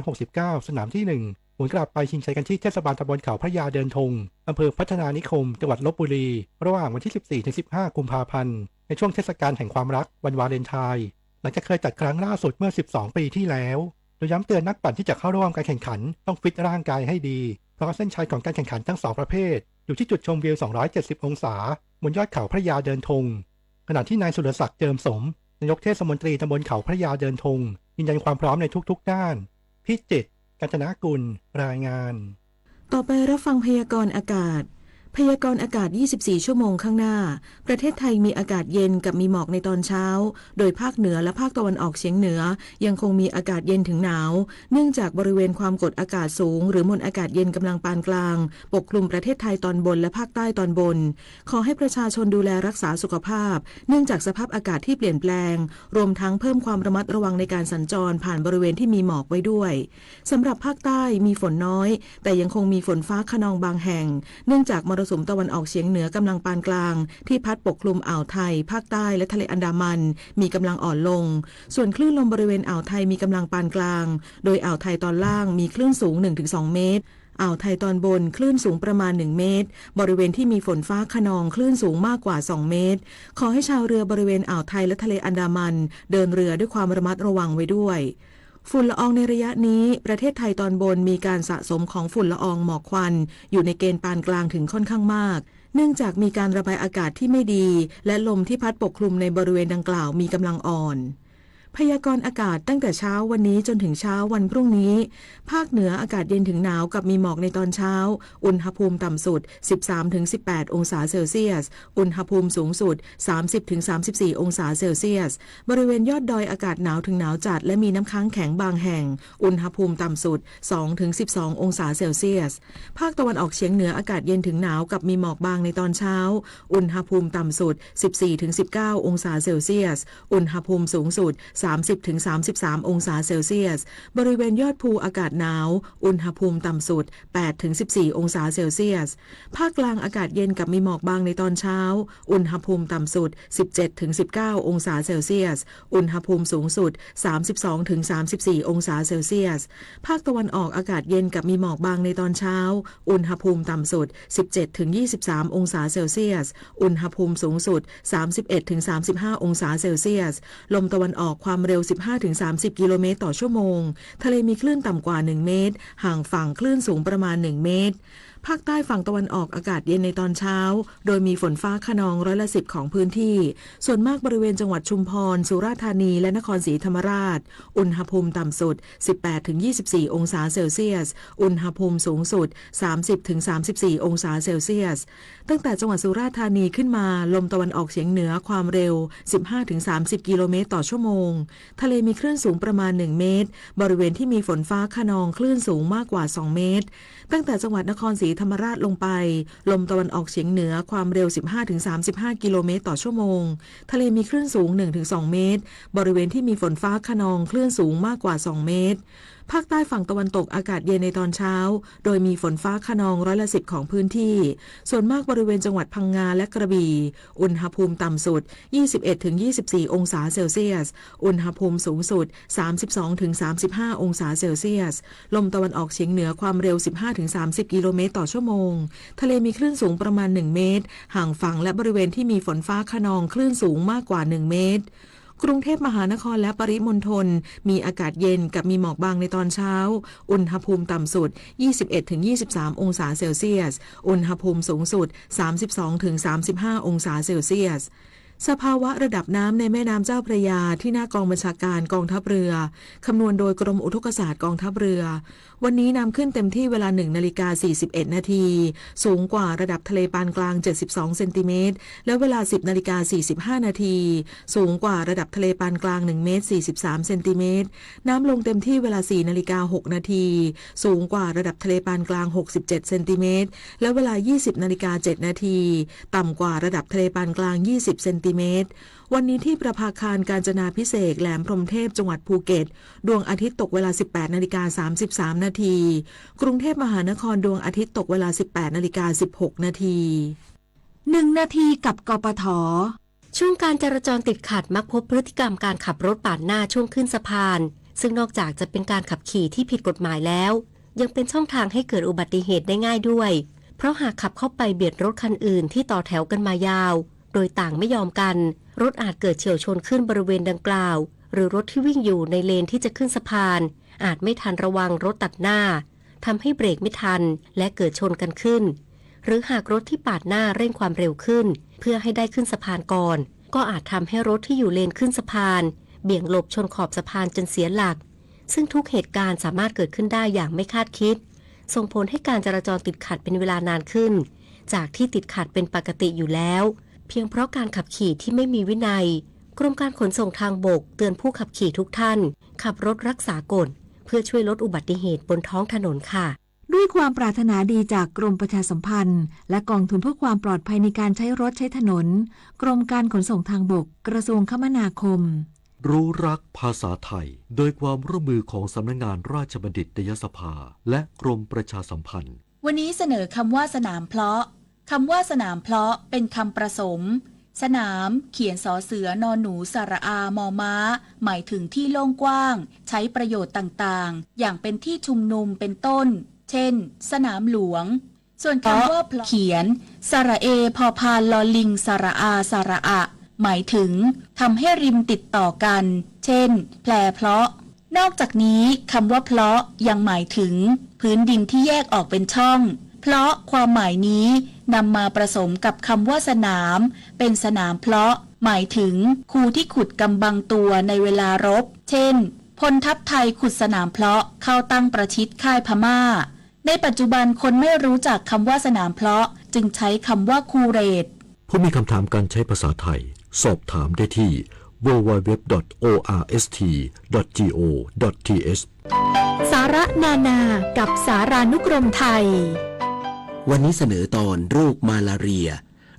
2569 สนามที่ 1 หมุนกลับไปชิงชัยกันที่เทศบาลตำบลเขาพระยาเดินธงอำเภอพัฒนานิคมจังหวัดลพบุรีระหว่างวันที่ 14-15 กุมภาพันธ์ในช่วงเทศกาลแห่งความรักวันวาเลนไทน์หลังจากเคยจัดครั้งล่าสุดเมื่อ 12 ปีที่แล้วโดยย้ำเตือนนักปั่นที่จะเข้าร่วมการแข่งขันต้องฟิตร่างกายให้ดีเพราะเส้นชัยของการแข่งขันทั้ง2ประเภทอยู่ที่จุดชมวิว 270 องศาบนยอดเขาพระยาเดินธงขณะที่นายสุรศักดิ์เจิมสมนายกเทศมนตรีตำบลเขาพระยาเดินธงยืนยันความพร้อมในทุกๆด้านพิจิตร กาญจนกุลรายงานต่อไปรับฟังพยากรณ์อากาศพยากรณ์อากาศ 24 ชั่วโมงข้างหน้าประเทศไทยมีอากาศเย็นกับมีหมอกในตอนเช้าโดยภาคเหนือและภาคตะวันออกเฉียงเหนือยังคงมีอากาศเย็นถึงหนาวเนื่องจากบริเวณความกดอากาศสูงหรือมวลอากาศเย็นกำลังปานกลางปกคลุมประเทศไทยตอนบนและภาคใต้ตอนบนขอให้ประชาชนดูแลรักษาสุขภาพเนื่องจากสภาพอากาศที่เปลี่ยนแปลงรวมทั้งเพิ่มความระมัดระวังในการสัญจรผ่านบริเวณที่มีหมอกไว้ด้วยสำหรับภาคใต้มีฝนน้อยแต่ยังคงมีฝนฟ้าคะนองบางแห่งเนื่องจากมรสุมตะวันออกเฉียงเหนือกำลังปานกลางที่พัดปกคลุมอ่าวไทยภาคใต้และทะเลอันดามันมีกำลังอ่อนลงส่วนคลื่นลมบริเวณอ่าวไทยมีกำลังปานกลางโดยอ่าวไทยตอนล่างมีคลื่นสูง 1-2 เมตรอ่าวไทยตอนบนคลื่นสูงประมาณ1เมตรบริเวณที่มีฝนฟ้าคะนองคลื่นสูงมากกว่า2เมตรขอให้ชาวเรือบริเวณอ่าวไทยและทะเลอันดามันเดินเรือด้วยความระมัดระวังไว้ด้วยฝุ่นละอองในระยะนี้ประเทศไทยตอนบนมีการสะสมของฝุ่นละอองหมอกควันอยู่ในเกณฑ์ปานกลางถึงค่อนข้างมาก เนื่องจากมีการระบายอากาศที่ไม่ดีและลมที่พัดปกคลุมในบริเวณดังกล่าวมีกำลังอ่อนพยากรณ์อากาศตั้งแต่เช้าวันนี้จนถึงเช้าวันพรุ่งนี้ภาคเหนืออากาศเย็นถึงหนาวกับมีหมอกในตอนเช้าอุณหภูมิต่ำสุด 13-18 องศาเซลเซียสอุณหภูมิสูงสุด 30-34 องศาเซลเซียสบริเวณยอดดอยอากาศหนาวถึงหนาวจัดและมีน้ำค้างแข็งบางแห่งอุณหภูมิต่ำสุด 2-12 องศาเซลเซียสภาคตะวันออกเฉียงเหนืออากาศเย็นถึงหนาวกับมีหมอกบางในตอนเช้าอุณหภูมิต่ำสุด 14-19 องศาเซลเซียสอุณหภูมิสูงสุด30-33 องศาเซลเซียสบริเวณยอดภูอากาศหนาวอุณหภูมิต่ำสุด 8-14 องศาเซลเซียสภาคกลางอากาศเย็นกับมีหมอกบางในตอนเช้าอุณหภูมิต่ำสุด 17-19 องศาเซลเซียสอุณหภูมิสูงสุด 32-34 องศาเซลเซียสภาคตะวันออกอากาศเย็นกับมีหมอกบางในตอนเช้าอุณหภูมิต่ำสุด 17-23 องศาเซลเซียสอุณหภูมิสูงสุด 31-35 องศาเซลเซียสลมตะวันออกความเร็ว 15-30 กิโลเมตรต่อชั่วโมงทะเลมีคลื่นต่ำกว่า 1 เมตรห่างฝั่งคลื่นสูงประมาณ 1 เมตรภาคใต้ฝั่งตะวันออกอากาศเย็นในตอนเช้าโดยมีฝนฟ้าคะนอง10%ของพื้นที่ส่วนมากบริเวณจังหวัดชุมพรสุราษฎร์ธานีและนครศรีธรรมราชอุณหภูมิต่ำสุด 18-24 องศาเซลเซียสอุณหภูมิสูงสุด 30-34 องศาเซลเซียสตั้งแต่จังหวัดสุราษฎร์ธานีขึ้นมาลมตะวันออกเฉียงเหนือความเร็ว 15-30 กิโลเมตรต่อชั่วโมงทะเลมีคลื่นสูงประมาณ 1 เมตรบริเวณที่มีฝนฟ้าคะนองคลื่นสูงมากกว่า 2 เมตรตั้งแต่จังหวัดนครศรีธรรมราชลงไปลมตะวันออกเฉียงเหนือความเร็ว 15-35 กิโลเมตรต่อชั่วโมงทะเลมีคลื่นสูง 1-2 เมตรบริเวณที่มีฝนฟ้าคะนองคลื่นสูงมากกว่า 2 เมตรภาคใต้ฝั่งตะวันตกอากาศเย็นในตอนเช้าโดยมีฝนฟ้าคะนอง10%ของพื้นที่ส่วนมากบริเวณจังหวัดพังงาและกระบี่อุณหภูมิต่ำสุด 21-24 องศาเซลเซียสอุณหภูมิสูงสุด 32-35 องศาเซลเซียสลมตะวันออกเฉียงเหนือความเร็ว 15-30 กิโลเมตรต่อชั่วโมงทะเลมีคลื่นสูงประมาณ 1 เมตรห่างฝั่งและบริเวณที่มีฝนฟ้าคะนองคลื่นสูงมากกว่า 1 เมตรกรุงเทพมหานครและปริมณฑลมีอากาศเย็นกับมีหมอกบางในตอนเช้าอุณหภูมิต่ำสุด 21-23 องศาเซลเซียสอุณหภูมิสูงสุด 32-35 องศาเซลเซียสสภาวะระดับน้ำในแม่น้ำเจ้าพระยาที่หน้ากองบัญชาการกองทัพเรือคำนวณโดยกรมอุทกศาสตร์กองทัพเรือวันนี้น้ำขึ้นเต็มที่เวลา 1:41 นาทีสูงกว่าระดับทะเลปานกลาง72เซนติเมตรและเวลา 10:45 นาทีสูงกว่าระดับทะเลปานกลาง1เมตร43เซนติเมตรน้ำลงเต็มที่เวลา 4:06 นาทีสูงกว่าระดับทะเลปานกลาง67เซนติเมตรและเวลา 20:07 นาทีต่ำกว่าระดับทะเลปานกลาง20เซนติเมตรวันนี้ที่ประภาคารกาญจนาภิเษกแหลมพรหมเทพจังหวัดภูเก็ตดวงอาทิตย์ตกเวลา 18:33 นาทีกรุงเทพมหานครดวงอาทิตย์ตกเวลา 18:16 นาที1 นาทีกับกปท.ช่วงการจราจรติดขัดมักพบพฤติกรรมการขับรถปาดหน้าช่วงขึ้นสะพานซึ่งนอกจากจะเป็นการขับขี่ที่ผิดกฎหมายแล้วยังเป็นช่องทางให้เกิดอุบัติเหตุได้ง่ายด้วยเพราะหากขับเข้าไปเบียดรถคันอื่นที่ต่อแถวกันมายาวโดยต่างไม่ยอมกันรถอาจเกิดเฉี่ยวชนขึ้นบริเวณดังกล่าวหรือรถที่วิ่งอยู่ในเลนที่จะขึ้นสะพานอาจไม่ทันระวังรถตัดหน้าทำให้เบรกไม่ทันและเกิดชนกันขึ้นหรือหากรถที่ปาดหน้าเร่งความเร็วขึ้นเพื่อให้ได้ขึ้นสะพานก่อนก็อาจทำให้รถที่อยู่เลนขึ้นสะพานเบี่ยงหลบชนขอบสะพานจนเสียหลักซึ่งทุกเหตุการณ์สามารถเกิดขึ้นได้อย่างไม่คาดคิดส่งผลให้การจราจรติดขัดเป็นเวลานานขึ้นจากที่ติดขัดเป็นปกติอยู่แล้วเพียงเพราะการขับขี่ที่ไม่มีวินัยกรมการขนส่งทางบกเตือนผู้ขับขี่ทุกท่านขับรถรักษากฎเพื่อช่วยลดอุบัติเหตุบนท้องถนนค่ะด้วยความปรารถนาดีจากกรมประชาสัมพันธ์และกองทุนเพื่อความปลอดภัยในการใช้รถใช้ถนนกรมการขนส่งทางบกกระทรวงคมนาคมรู้รักภาษาไทยโดยความร่วมมือของสำนักงานราชบัณฑิตยสภาและกรมประชาสัมพันธ์วันนี้เสนอคำว่าสนามเพลาะคำว่าสนามเพลาะเป็นคำประสมสนามเขียนสอเสือนอนหนูสระอามอม้าหมายถึงที่โล่งกว้างใช้ประโยชน์ต่างๆอย่างเป็นที่ชุมนุมเป็นต้นเช่นสนามหลวงส่วนคำว่าเขียนสระเอพอพานลอลิงสระอาสระอะหมายถึงทำให้ริมติดต่อกันเช่นแพลเพลาะนอกจากนี้คำว่าเพลาะยังหมายถึงพื้นดินที่แยกออกเป็นช่องเพราะความหมายนี้ นำมาผสมกับคำว่าสนามเป็นสนามเพลาะหมายถึงครูที่ขุดกำบังตัวในเวลารบเช่นพลทัพไทยขุดสนามเพลาะเข้าตั้งประชิดค่ายพม่าในปัจจุบันคนไม่รู้จักคำว่าสนามเพลาะจึงใช้คำว่าคูเรตผู้มีคำถามการใช้ภาษาไทยสอบถามได้ที่ www.orst.go.th สาระนานากับสารานุกรมไทยวันนี้เสนอตอนโรคมาลาเรีย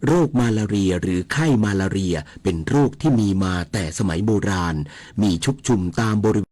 โรคมาลาเรียหรือไข้มาลาเรียเป็นโรคที่มีมาแต่สมัยโบราณมีชุกชุมตามบริเวณ